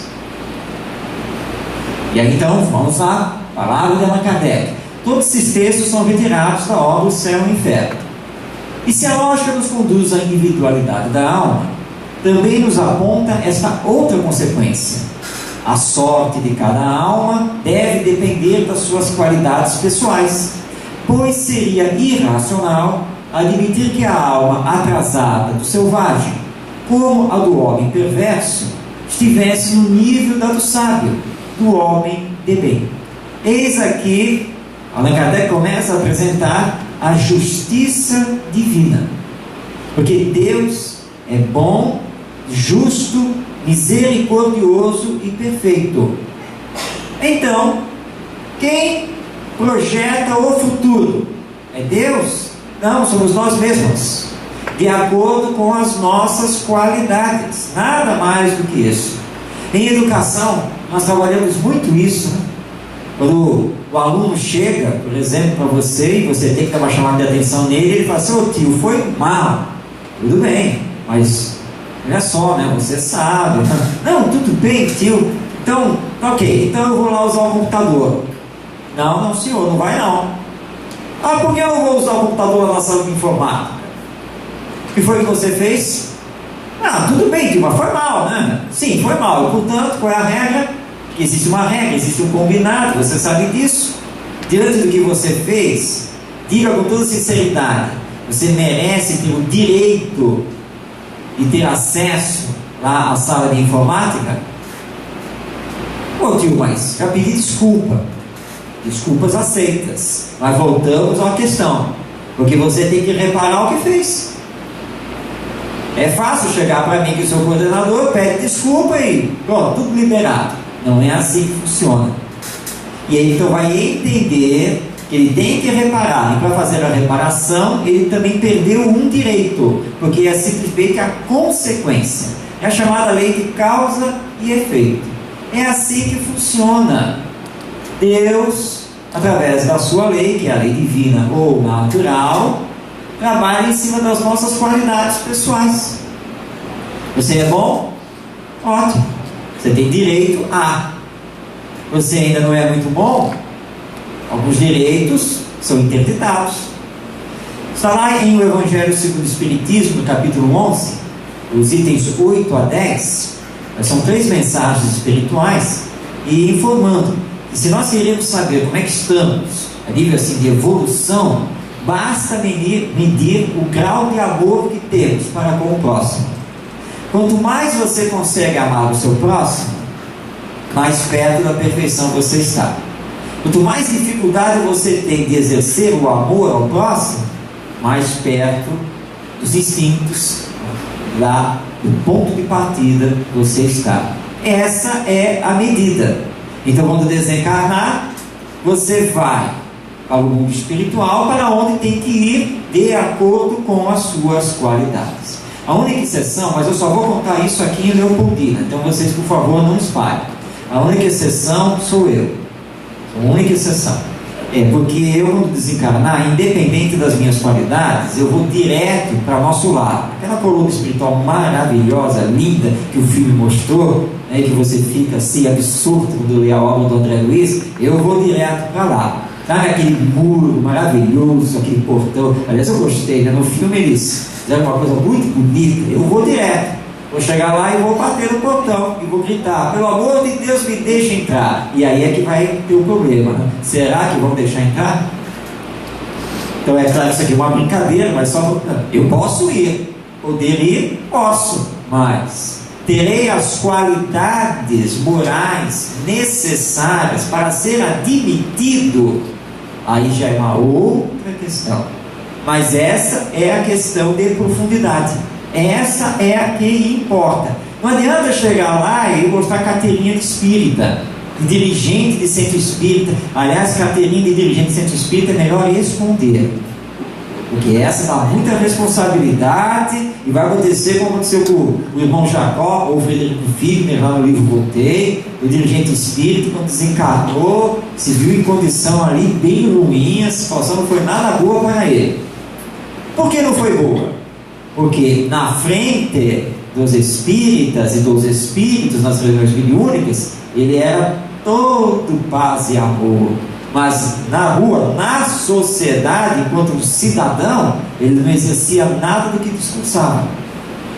E aí então, vamos lá, palavra de Allan Kardec. Todos esses textos são retirados da obra O Céu e o Inferno. E se a lógica nos conduz à individualidade da alma, também nos aponta esta outra consequência: a sorte de cada alma deve depender das suas qualidades pessoais, pois seria irracional admitir que a alma atrasada do selvagem, como a do homem perverso, estivesse no nível da do sábio, do homem de bem. Eis aqui, Allan Kardec começa a apresentar a justiça divina, porque Deus é bom, justo, misericordioso e perfeito. Então, quem projeta o futuro é Deus? Não, somos nós mesmos, de acordo com as nossas qualidades, nada mais do que isso. Em educação, nós trabalhamos muito isso, né? Quando o aluno chega, por exemplo, para você, e você tem que dar uma chamada de atenção nele, ele fala assim: ô tio, foi mal. Tudo bem, mas olha só, né? Você sabe. Não, tudo bem, tio. Então, ok, então eu vou lá usar o computador. Não, senhor, não vai não. Ah, por que eu vou usar o computador na sala de informática? O que foi que você fez? Ah, tudo bem, tio, mas foi mal, né? Sim, foi mal. Portanto, qual é a regra? Que existe uma regra, existe um combinado, você sabe disso. Diante do que você fez, diga com toda sinceridade: você merece ter o direito de ter acesso lá à sala de informática? Ô tio, mas já pedi desculpa. Desculpas aceitas. Mas voltamos à questão, porque você tem que reparar o que fez. É fácil chegar para mim que o seu coordenador pede desculpa e pronto, tudo liberado. Não é assim que funciona. E ele então vai entender que ele tem que reparar, e para fazer a reparação ele também perdeu um direito, porque é simplesmente a consequência. É a chamada lei de causa e efeito. É assim que funciona. Deus, através da sua lei, que é a lei divina ou natural, trabalha em cima das nossas qualidades pessoais. Você é bom? Ótimo. Você tem direito a. Você ainda não é muito bom? Alguns direitos são interditados. Está lá em O Evangelho segundo o Espiritismo, no capítulo 11, os itens 8 a 10, são 3 mensagens espirituais, e informando que se nós queremos saber como é que estamos, a nível assim de evolução, basta medir o grau de amor que temos para com o próximo. Quanto mais você consegue amar o seu próximo, mais perto da perfeição você está. Quanto mais dificuldade você tem de exercer o amor ao próximo, mais perto dos instintos, lá do ponto de partida você está. Essa é a medida. Então, quando desencarnar, você vai para o mundo espiritual, para onde tem que ir de acordo com as suas qualidades. A única exceção, mas eu só vou contar isso aqui em Leopoldina, então vocês, por favor, não espalhem. A única exceção sou eu. A única exceção. Porque eu, quando desencarnar, independente das minhas qualidades, eu vou direto para o nosso lado. Aquela coluna espiritual maravilhosa, linda, que o filme mostrou, né, que você fica assim, absorto quando lê a obra do André Luiz, eu vou direto para lá. Sabe aquele muro maravilhoso, aquele portão? Aliás, eu gostei, né? No filme eles fizeram uma coisa muito bonita. Eu vou direto. Vou chegar lá e vou bater no portão e vou gritar: pelo amor de Deus, me deixa entrar. E aí é que vai ter o problema, né? Será que vão deixar entrar? Então é claro, isso aqui é uma brincadeira, mas só eu posso ir. Poder ir, posso, mas terei as qualidades morais necessárias para ser admitido? Aí já é uma outra questão. Mas essa é a questão de profundidade. Essa é a que importa. Não adianta chegar lá e mostrar carteirinha de espírita, de dirigente de centro espírita. Aliás, carteirinha de dirigente de centro espírita é melhor esconder, porque essa dá muita responsabilidade e vai acontecer como aconteceu com o irmão Jacó ou o Frederico Figner lá no livro Voltei. O dirigente espírita, quando desencarnou, se viu em condição ali bem ruim, a situação não foi nada boa para ele. Por que não foi boa? Porque na frente dos espíritas e dos espíritos nas reuniões mediúnicas, ele era todo paz e amor. Mas na rua, na sociedade, enquanto um cidadão, ele não exercia nada do que discursava.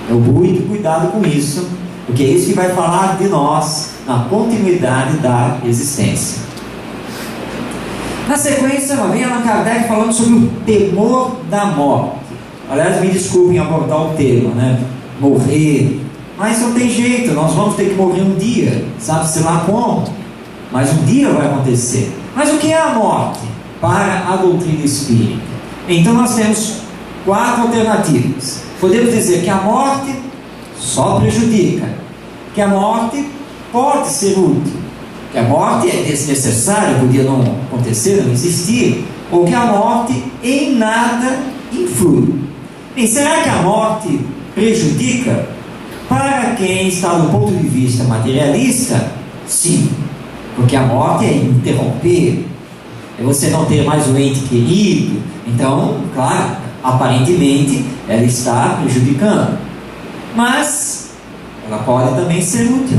Eu muito cuidado com isso, porque é isso que vai falar de nós na continuidade da existência. Na sequência, vem Allan Kardec falando sobre o temor da morte. Aliás, me desculpem abordar o tema, né? Morrer. Mas não tem jeito, nós vamos ter que morrer um dia, sabe-se lá como, mas um dia vai acontecer. Mas o que é a morte para a doutrina espírita? Então nós temos 4 alternativas. Podemos dizer que a morte só prejudica, que a morte pode ser útil, que a morte é desnecessária, podia não acontecer, não existir, ou que a morte em nada influi. Bem, será que a morte prejudica? Para quem está do ponto de vista materialista, sim, porque a morte é interromper, é você não ter mais um ente querido. Então, claro, aparentemente ela está prejudicando, mas ela pode também ser útil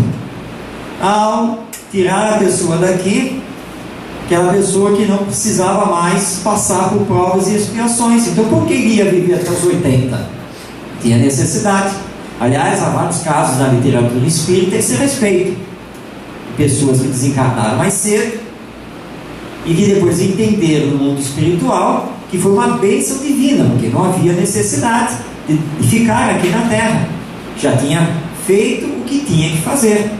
ao tirar a pessoa daqui, aquela pessoa que não precisava mais passar por provas e expiações. Então, por que iria viver até os 80? Tinha necessidade. Aliás, há vários casos na literatura espírita a esse respeito. Pessoas que desencarnaram mais cedo e que depois entenderam no mundo espiritual que foi uma bênção divina, porque não havia necessidade de ficar aqui na Terra. Já tinha feito o que tinha que fazer.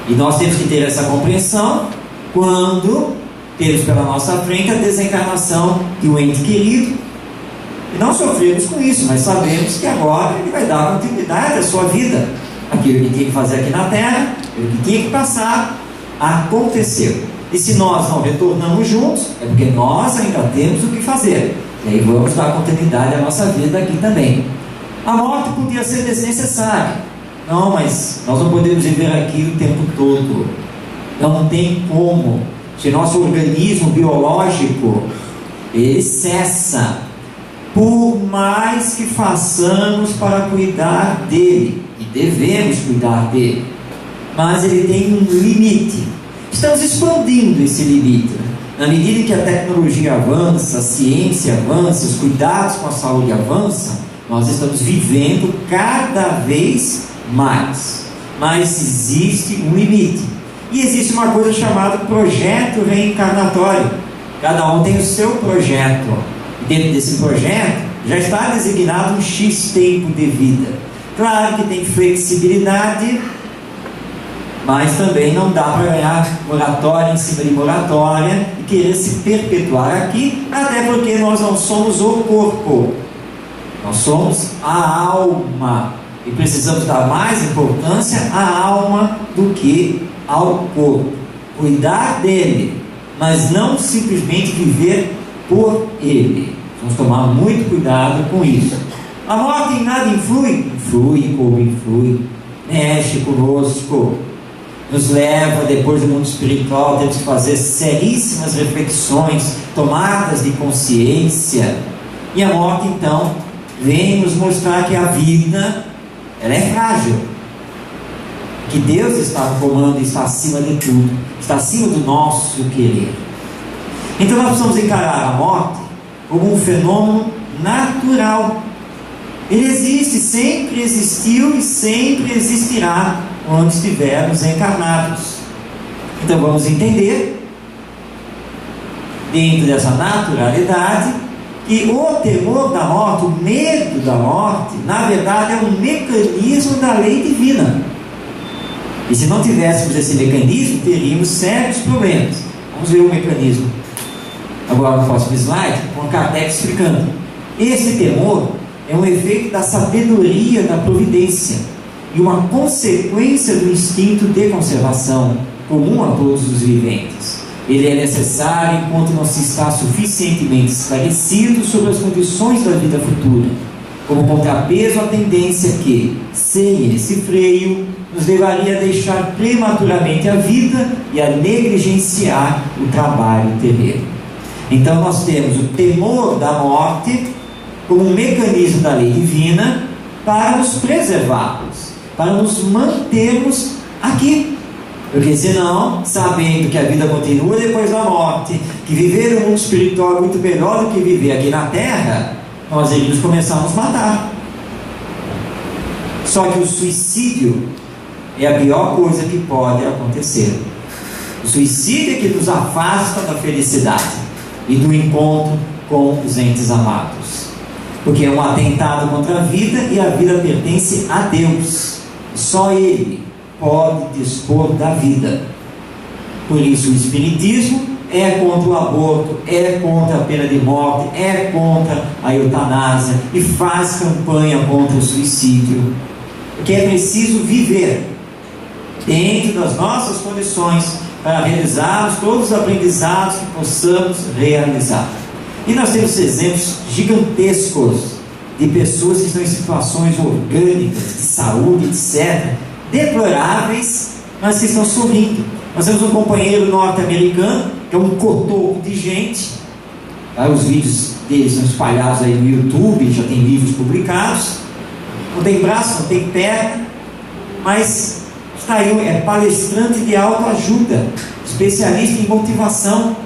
E nós temos que ter essa compreensão quando temos pela nossa frente a desencarnação de um ente querido, E não sofremos com isso, mas sabemos que agora Ele vai dar continuidade à sua vida. Aquilo que tinha que fazer aqui na terra, aquilo que tinha que passar, aconteceu. E se nós não retornamos juntos, é porque nós ainda temos o que fazer. E aí vamos dar continuidade à nossa vida aqui também. A morte podia ser desnecessária. Não, mas nós não podemos viver aqui o tempo todo. Não tem como. Se nosso organismo biológico, ele cessa, por mais que façamos para cuidar dele, e devemos cuidar dele, mas ele tem um limite. Estamos expandindo esse limite. Na medida que a tecnologia avança, a ciência avança, os cuidados com a saúde avançam, nós estamos vivendo cada vez mais. Mas existe um limite. E existe uma coisa chamada projeto reencarnatório. Cada um tem o seu projeto. Dentro desse projeto já está designado um X tempo de vida. Claro que tem flexibilidade, mas também não dá para ganhar moratória em cima de moratória e querer se perpetuar aqui, até porque nós não somos o corpo, nós somos a alma, e precisamos dar mais importância à alma do que ao corpo. Cuidar dele, mas não simplesmente viver por ele. Vamos tomar muito cuidado com isso. A morte em nada influi? Influi como influi, mexe conosco, nos leva, depois do mundo espiritual, temos que fazer seríssimas reflexões, tomadas de consciência. E a morte, então, vem nos mostrar que a vida, ela é frágil, que Deus está no comando e está acima de tudo, está acima do nosso querer. Então nós precisamos encarar a morte como um fenômeno natural. Ele existe, sempre existiu e sempre existirá onde estivermos encarnados. Então vamos entender, dentro dessa naturalidade, que o temor da morte, o medo da morte, na verdade é um mecanismo da lei divina. E se não tivéssemos esse mecanismo, teríamos sérios problemas. Vamos ver o mecanismo agora no próximo slide, com Kardec explicando. Esse temor é um efeito da sabedoria da providência e uma consequência do instinto de conservação comum a todos os viventes. Ele é necessário enquanto não se está suficientemente esclarecido sobre as condições da vida futura, como contrapeso à tendência que, sem esse freio, nos levaria a deixar prematuramente a vida e a negligenciar o trabalho terreno. Então nós temos o temor da morte como um mecanismo da lei divina para nos preservarmos, para nos mantermos aqui. Porque senão, sabendo que a vida continua depois da morte, que viver no mundo espiritual é muito melhor do que viver aqui na terra, nós iríamos começar a nos matar. Só que o suicídio é a pior coisa que pode acontecer. O suicídio é que nos afasta da felicidade e do encontro com os entes amados, porque é um atentado contra a vida, e a vida pertence a Deus. Só Ele pode dispor da vida. Por isso o Espiritismo é contra o aborto, é contra a pena de morte, é contra a eutanásia e faz campanha contra o suicídio, porque é preciso viver dentro das nossas condições para realizarmos todos os aprendizados que possamos realizar. E nós temos exemplos gigantescos de pessoas que estão em situações orgânicas, de saúde, etc., deploráveis, mas que estão sorrindo. Nós temos um companheiro norte-americano, que é um cotoco de gente. Os vídeos dele são espalhados aí no YouTube, já tem livros publicados. Não tem braço, não tem perna, mas está aí, é palestrante de autoajuda, especialista em motivação,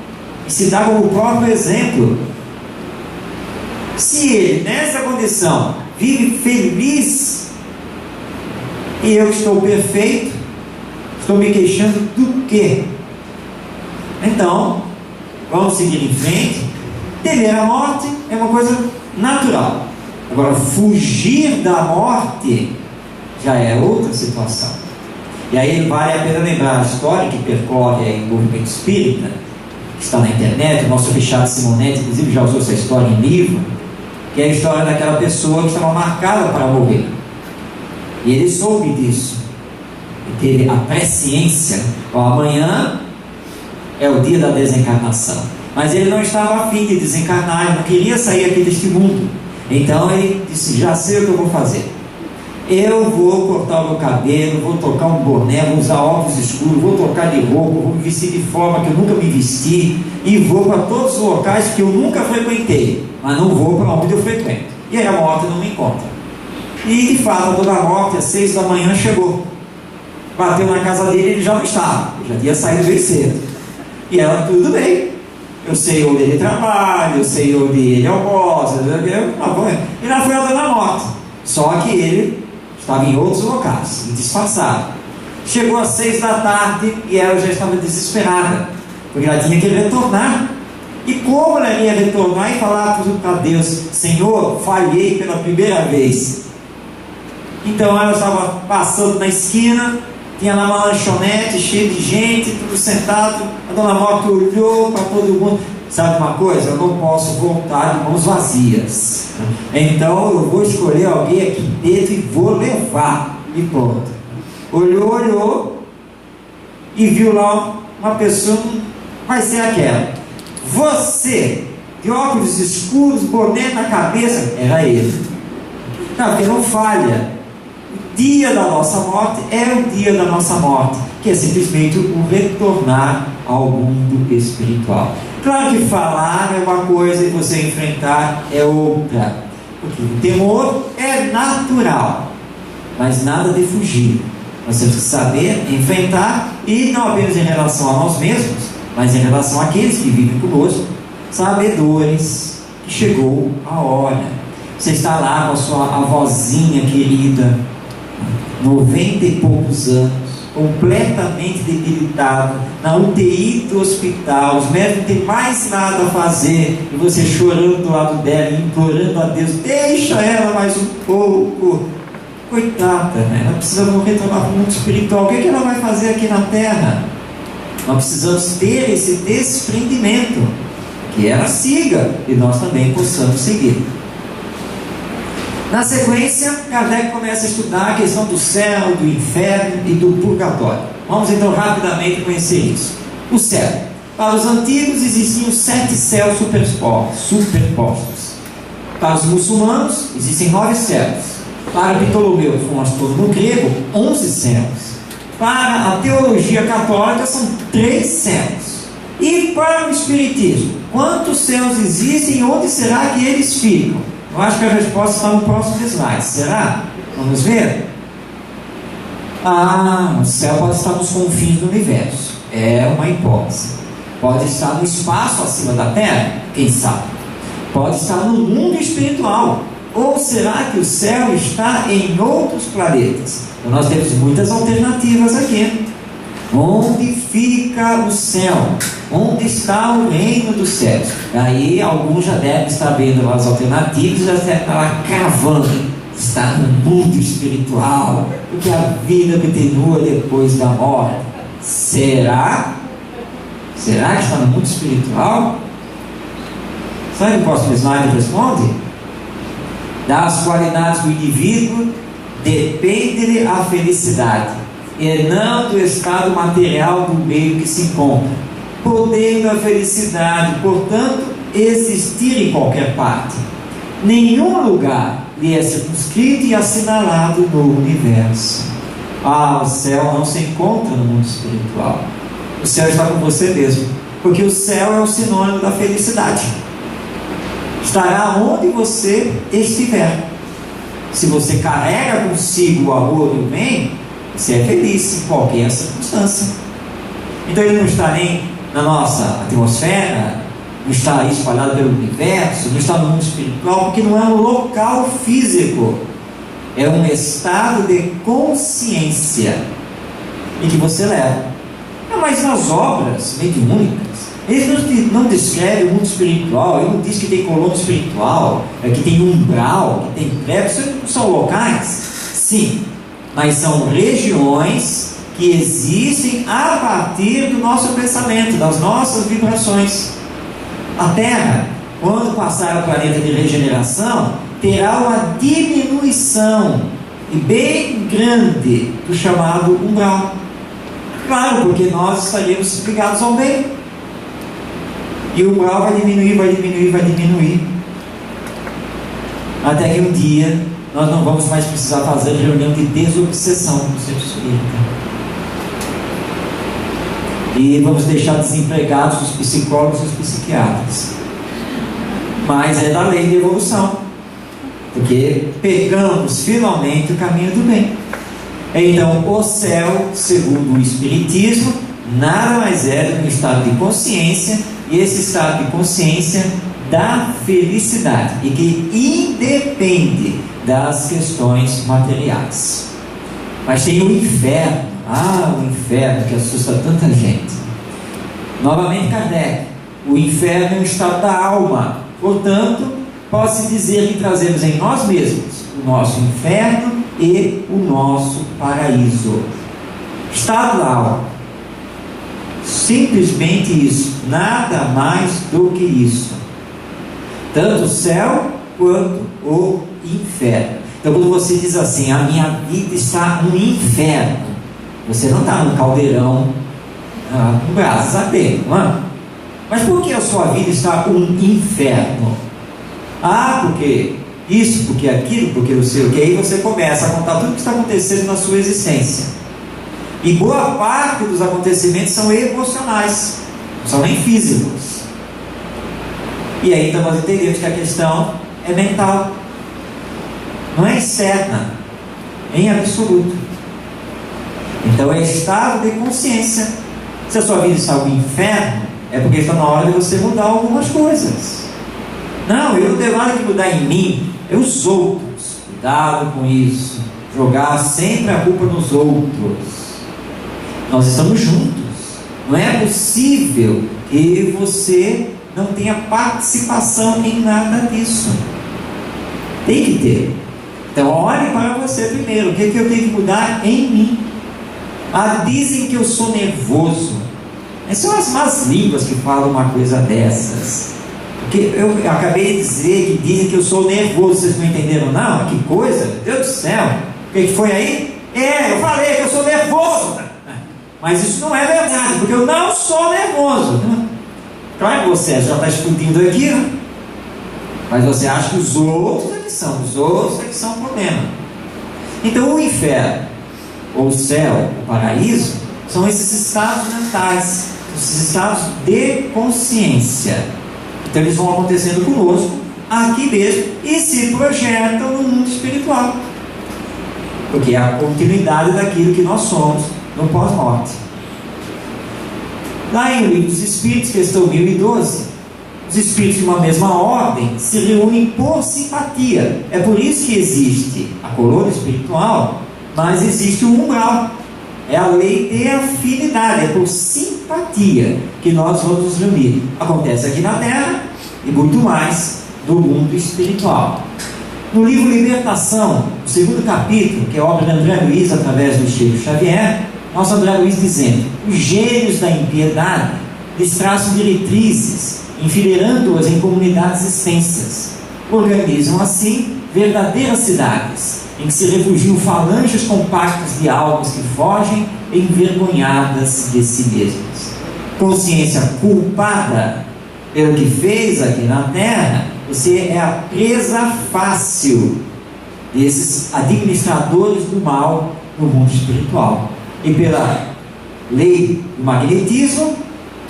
e se dá como próprio exemplo. Se ele, nessa condição, vive feliz, e eu estou perfeito, estou me queixando do quê? Então, vamos seguir em frente. Temer a morte é uma coisa natural. Agora, fugir da morte já é outra situação. E aí vale a pena lembrar a história que percorre aí o movimento espírita, que está na internet. O nosso Richard Simonetti, inclusive, já usou essa história em livro, que é a história daquela pessoa que estava marcada para morrer. E ele soube disso, e teve a presciência: amanhã é o dia da desencarnação. Mas ele não estava a fim de desencarnar, ele não queria sair aqui deste mundo. Então ele disse: já sei o que eu vou fazer. Eu vou cortar o meu cabelo, vou tocar um boné, vou usar óculos escuros, vou trocar de roupa, vou me vestir de forma que eu nunca me vesti, e vou para todos os locais que eu nunca frequentei, mas não vou para onde eu frequento. E aí a morte não me encontra. E de fato a dona Morte às 6 da manhã chegou, bateu na casa dele, ele já não estava, ele já tinha saído bem cedo. E ela: tudo bem, eu sei onde ele trabalha, eu sei onde ele almoça, e lá foi a dona Morte. Só que ele estava em outros locais, disfarçado. Chegou às 6 da tarde e ela já estava desesperada, porque ela tinha que retornar. E como ela ia retornar e falar para Deus: Senhor, falhei pela primeira vez. Então ela estava passando na esquina, tinha lá uma lanchonete cheia de gente, tudo sentado. A dona Morte olhou para todo mundo: sabe uma coisa, eu não posso voltar de mãos vazias, então eu vou escolher alguém aqui dentro e vou levar. E pronto. Olhou e viu lá uma pessoa: vai ser aquela. Você, de óculos escuros, boné na cabeça. Era ele. Não, porque não falha. O dia da nossa morte é o dia da nossa morte, que é simplesmente o retornar ao mundo espiritual. Claro que falar é uma coisa e você enfrentar é outra, porque o temor é natural, mas nada de fugir. Nós temos que saber enfrentar, e não apenas em relação a nós mesmos, mas em relação àqueles que vivem conosco, sabedores que chegou a hora. Você está lá com a sua avózinha querida, 90 e poucos anos, completamente debilitado, na UTI do hospital, os médicos não têm mais nada a fazer, e você chorando do lado dela, implorando a Deus: deixa ela mais um pouco. Coitada, né? Ela precisa retornar para o mundo espiritual. O que é que ela vai fazer aqui na terra? Nós precisamos ter esse desprendimento, que ela siga e nós também possamos seguir. Na sequência, Kardec começa a estudar a questão do céu, do inferno e do purgatório. Vamos então rapidamente conhecer isso. O céu. Para os antigos existiam 7 céus superpostos. Para os muçulmanos existem 9 céus. Para Ptolomeu, que foi um astrônomo grego, 11 céus. Para a teologia católica são 3 céus. E para o espiritismo, quantos céus existem e onde será que eles ficam? Eu acho que a resposta está no próximo slide. Será? Vamos ver? O céu pode estar nos confins do universo. É uma hipótese. Pode estar no espaço acima da Terra. Quem sabe? Pode estar no mundo espiritual. Ou será que o céu está em outros planetas? Então nós temos muitas alternativas aqui. Onde fica o céu? Onde está o reino dos céus? Aí alguns já devem estar vendo as alternativas, já devem estar lá cravando: está no mundo espiritual, porque a vida continua depois da morte. Será? Será que está no mundo espiritual? Sabe o que o próximo slide responde? Das qualidades do indivíduo depende a felicidade, e não do estado material do meio que se encontra, podendo a felicidade, portanto, existir em qualquer parte. Nenhum lugar lhe é circunscrito e assinalado no universo. O céu não se encontra no mundo espiritual. O céu está com você mesmo, porque o céu é o sinônimo da felicidade. Estará onde você estiver. Se você carrega consigo o amor e o bem, você é feliz em qualquer circunstância. Então ele não está nem na nossa atmosfera, não está aí espalhado pelo universo, não está no mundo espiritual, porque não é um local físico, é um estado de consciência em que você leva. Mas nas obras mediúnicas, ele não descreve o mundo espiritual, ele não diz que tem coluna espiritual, que tem umbral, que tem trevas. São locais? Sim, mas são regiões que existem a partir do nosso pensamento, das nossas vibrações. A Terra quando passar ao planeta de regeneração, terá uma diminuição, e bem grande, do chamado umbral. Claro, porque nós estaremos ligados ao bem. E o umbral vai diminuir, vai diminuir, vai diminuir. Até que um dia nós não vamos mais precisar fazer reunião de desobsessão no centro espírita. E vamos deixar desempregados os psicólogos e os psiquiatras. Mas é da lei de evolução, porque pegamos finalmente o caminho do bem. Então, o céu, segundo o Espiritismo, nada mais é do que um estado de consciência, e esse estado de consciência da felicidade, e que independe das questões materiais. Mas tem o inferno. O inferno que assusta tanta gente. Novamente Kardec: o inferno é um estado da alma. Portanto, pode-se dizer que trazemos em nós mesmos o nosso inferno e o nosso paraíso. Estado da alma. Simplesmente isso, nada mais do que isso. Tanto o céu quanto o inferno. Então, quando você diz assim: a minha vida está no inferno, você não está no caldeirão com brasas ardendo, não é? Mas por que a sua vida está um inferno? Porque isso, porque aquilo, porque não sei o que. Aí você começa a contar tudo o que está acontecendo na sua existência. E boa parte dos acontecimentos são emocionais, não são nem físicos. E aí então nós entendemos que a questão é mental, não é externa, em absoluto. Então é estado de consciência. Se a sua vida está no inferno, é porque está na hora de você mudar algumas coisas. Não, eu não tenho nada que mudar em mim, é os outros. Cuidado com isso. Jogar sempre a culpa nos outros. Nós estamos juntos. Não é possível que você não tenha participação em nada disso. Tem que ter. Então olhe para você primeiro. O que é que eu tenho que mudar em mim? Dizem que eu sou nervoso. Essas são as más línguas que falam uma coisa dessas. Porque eu acabei de dizer que dizem que eu sou nervoso. Vocês não entenderam não? Que coisa, meu Deus do céu. O que foi aí? Eu falei que eu sou nervoso. Mas isso não é verdade, porque eu não sou nervoso. Claro que você já está explodindo aqui, né? Mas você acha que os outros é que são o problema. Então o inferno, ou o céu, o paraíso, são esses estados mentais, esses estados de consciência. Então eles vão acontecendo conosco, aqui mesmo, e se projetam no mundo espiritual, porque é a continuidade daquilo que nós somos no pós-morte. Lá em O Livro dos Espíritos, questão 1012, os espíritos de uma mesma ordem se reúnem por simpatia. É por isso que existe a colônia espiritual, mas existe o umbral. É a lei de afinidade, é por simpatia que nós vamos nos reunir. Acontece aqui na Terra e muito mais no mundo espiritual. No livro Libertação, o segundo capítulo, que é a obra de André Luiz através do Chico Xavier, nosso André Luiz dizendo: os gênios da impiedade lhes traçam diretrizes, enfileirando-as em comunidades extensas. Organizam assim verdadeiras cidades, em que se refugiam falanges compactas de almas que fogem envergonhadas de si mesmas. Consciência culpada pelo que fez aqui na Terra, você é a presa fácil desses administradores do mal no mundo espiritual. E pela lei do magnetismo,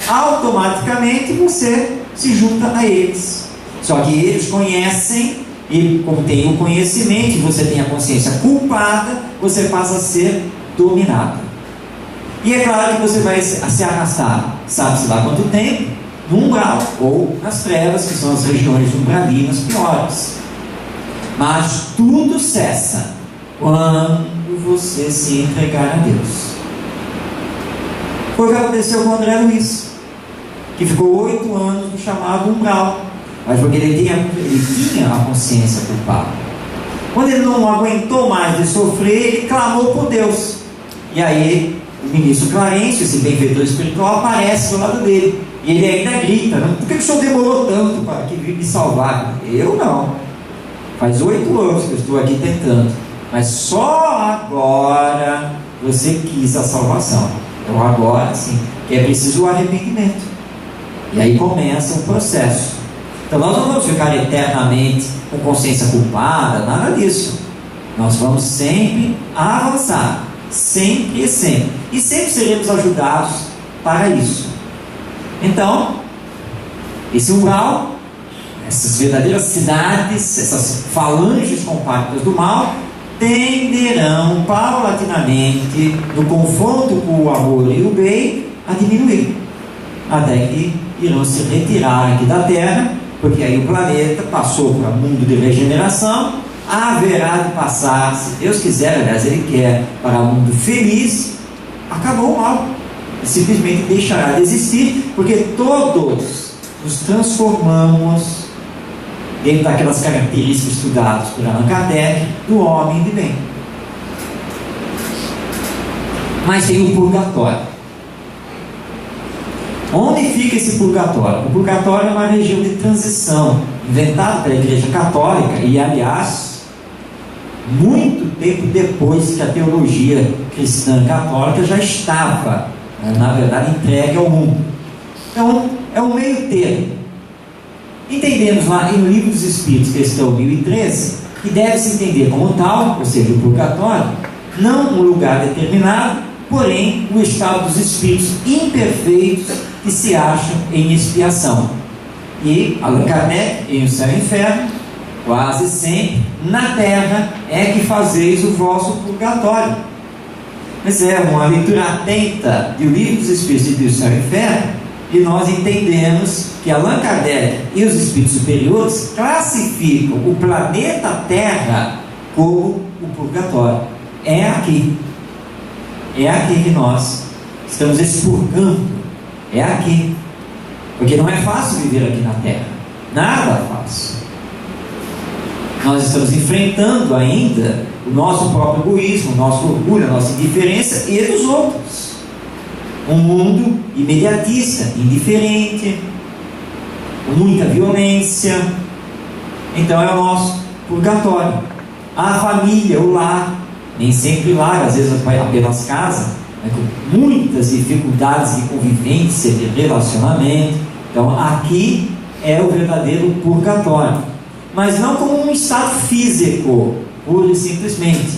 automaticamente você se junta a eles. Só que eles conhecem, e como tem o conhecimento, e você tem a consciência culpada, você passa a ser dominado. E é claro que você vai se arrastar, sabe-se lá quanto tempo, no umbral, ou nas trevas, que são as regiões umbralinas piores. Mas tudo cessa quando você se entregar a Deus. Foi o que aconteceu com o André Luiz, que ficou 8 anos no chamado umbral, mas porque ele tinha a consciência culpada. Quando ele não aguentou mais de sofrer, ele clamou por Deus. E aí o ministro Clarence, esse benfeitor espiritual, aparece do lado dele. E ele ainda grita, né? Por que o senhor demorou tanto para que vir me salvar? Eu não. Faz 8 anos que eu estou aqui tentando. Mas só agora você quis a salvação. Então agora sim, que é preciso o arrependimento. E aí começa o processo. Então nós não vamos ficar eternamente com consciência culpada, nada disso. Nós vamos sempre avançar. Sempre e sempre. E sempre seremos ajudados para isso. Então, esse umbral, essas verdadeiras cidades, essas falanges compactas do mal, tenderão paulatinamente, no confronto com o amor e o bem, a diminuir, até que irão se retirar aqui da Terra, porque aí o planeta passou para o mundo de regeneração, haverá de passar, se Deus quiser, aliás Ele quer, para um mundo feliz. Acabou o mal, simplesmente deixará de existir, porque todos nos transformamos dentro daquelas características estudadas por Allan Kardec do homem de bem. Mas tem o purgatório. Onde fica esse purgatório? O purgatório é uma região de transição inventada pela Igreja Católica e, aliás, muito tempo depois que a teologia cristã católica já estava, na verdade, entregue ao mundo. Então, é um meio termo. Entendemos lá em O Livro dos Espíritos, questão 1013, que deve se entender como tal, ou seja, o purgatório, não um lugar determinado, porém o estado dos espíritos imperfeitos que se acham em expiação. E Allan Kardec, em O Céu e o Inferno, quase sempre, na terra é que fazeis o vosso purgatório. Mas é uma leitura atenta de O Livro dos Espíritos e de O Céu e o Inferno, e nós entendemos que Allan Kardec e os espíritos superiores classificam o planeta Terra como o purgatório. É aqui que nós estamos expurgando, é aqui, porque não é fácil viver aqui na Terra, nada fácil. Nós estamos enfrentando ainda o nosso próprio egoísmo, o nosso orgulho, a nossa indiferença e dos outros. Um mundo imediatista, indiferente, com muita violência. Então é o nosso purgatório. A família, o lar, nem sempre lar, às vezes apenas casa, né, com muitas dificuldades de convivência, de relacionamento. Então aqui é o verdadeiro purgatório, mas não como um estado físico, puro e simplesmente.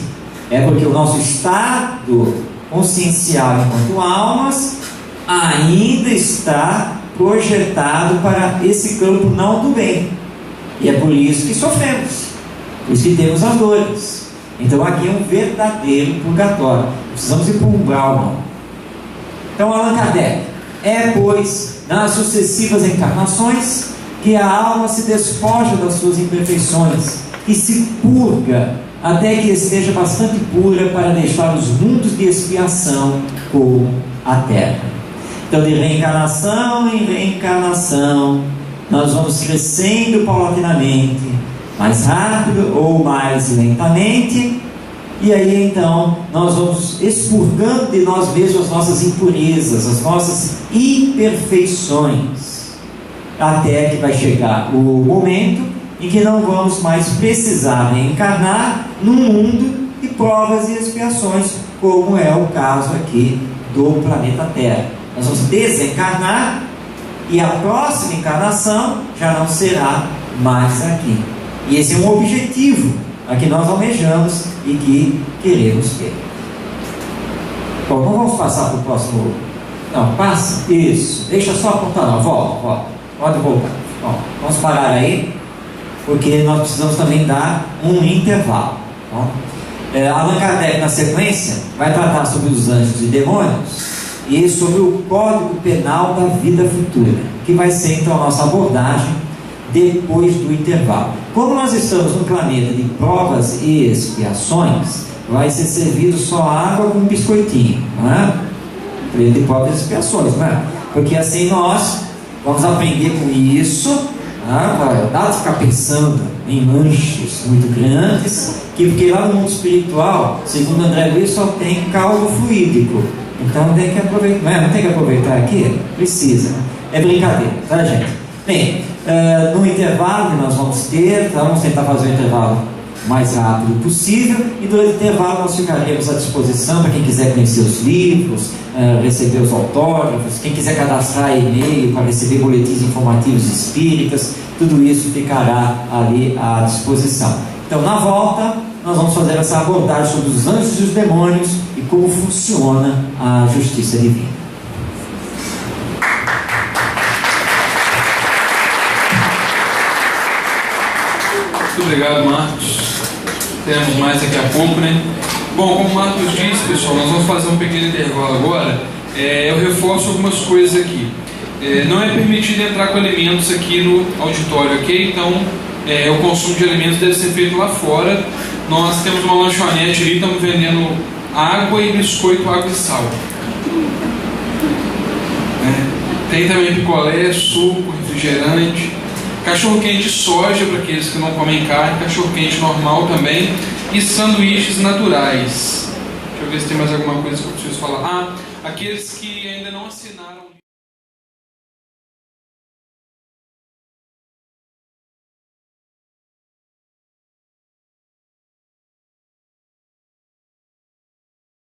É porque o nosso estado consciencial enquanto almas ainda está projetado para esse campo não do bem, e é por isso que sofremos, por isso que temos as dores. Então aqui é um verdadeiro purgatório, precisamos ir para o umbral, não. Então Allan Kardec: é pois nas sucessivas encarnações que a alma se despoja das suas imperfeições e se purga até que esteja bastante pura para deixar os mundos de expiação como a terra. Então, de reencarnação em reencarnação, nós vamos crescendo paulatinamente, mais rápido ou mais lentamente, e aí então nós vamos expurgando de nós mesmos as nossas impurezas, as nossas imperfeições, até que vai chegar o momento em que não vamos mais precisar reencarnar num mundo de provas e expiações, como é o caso aqui do planeta Terra. Nós vamos desencarnar e a próxima encarnação já não será mais aqui. E esse é um objetivo a que nós almejamos e que queremos ter. Bom, não vamos passar para o próximo. Não, passa. Isso. Deixa só apontar. Não, volta. Pode voltar. Bom, vamos parar aí, porque nós precisamos também dar um intervalo. Allan Kardec, na sequência, vai tratar sobre os anjos e demônios e sobre o Código Penal da Vida Futura, que vai ser então a nossa abordagem depois do intervalo. Como nós estamos num planeta de provas e expiações, vai ser servido só água com biscoitinho, não é? Planeta de provas e expiações, não é? Porque assim nós vamos aprender com isso, Dá de ficar pensando em lanches muito grandes, porque lá no mundo espiritual, segundo André Luiz, só tem caldo fluídico. Então tem que aproveitar. Não tem que aproveitar aqui? Precisa. É brincadeira, tá, gente? Bem, no intervalo que nós vamos ter, vamos tentar fazer o intervalo o mais rápido possível, e durante o intervalo nós ficaremos à disposição para quem quiser conhecer os livros, receber os autógrafos, quem quiser cadastrar e-mail para receber boletins informativos espíritas, tudo isso ficará ali à disposição. Então, na volta, nós vamos fazer essa abordagem sobre os anjos e os demônios e como funciona a justiça divina.
Muito obrigado, Marcos. Teremos mais daqui a pouco, né? Bom, como o Marcos disse, pessoal, nós vamos fazer um pequeno intervalo agora. Eu reforço algumas coisas aqui. Não é permitido entrar com alimentos aqui no auditório, ok? Então, o consumo de alimentos deve ser feito lá fora. Nós temos uma lanchonete ali, estamos vendendo água e biscoito, água e sal. Tem também picolé, suco, refrigerante, cachorro-quente de soja para aqueles que não comem carne, cachorro-quente normal também, e sanduíches naturais. Deixa eu ver se tem mais alguma coisa que eu preciso falar. Aqueles que ainda não assinaram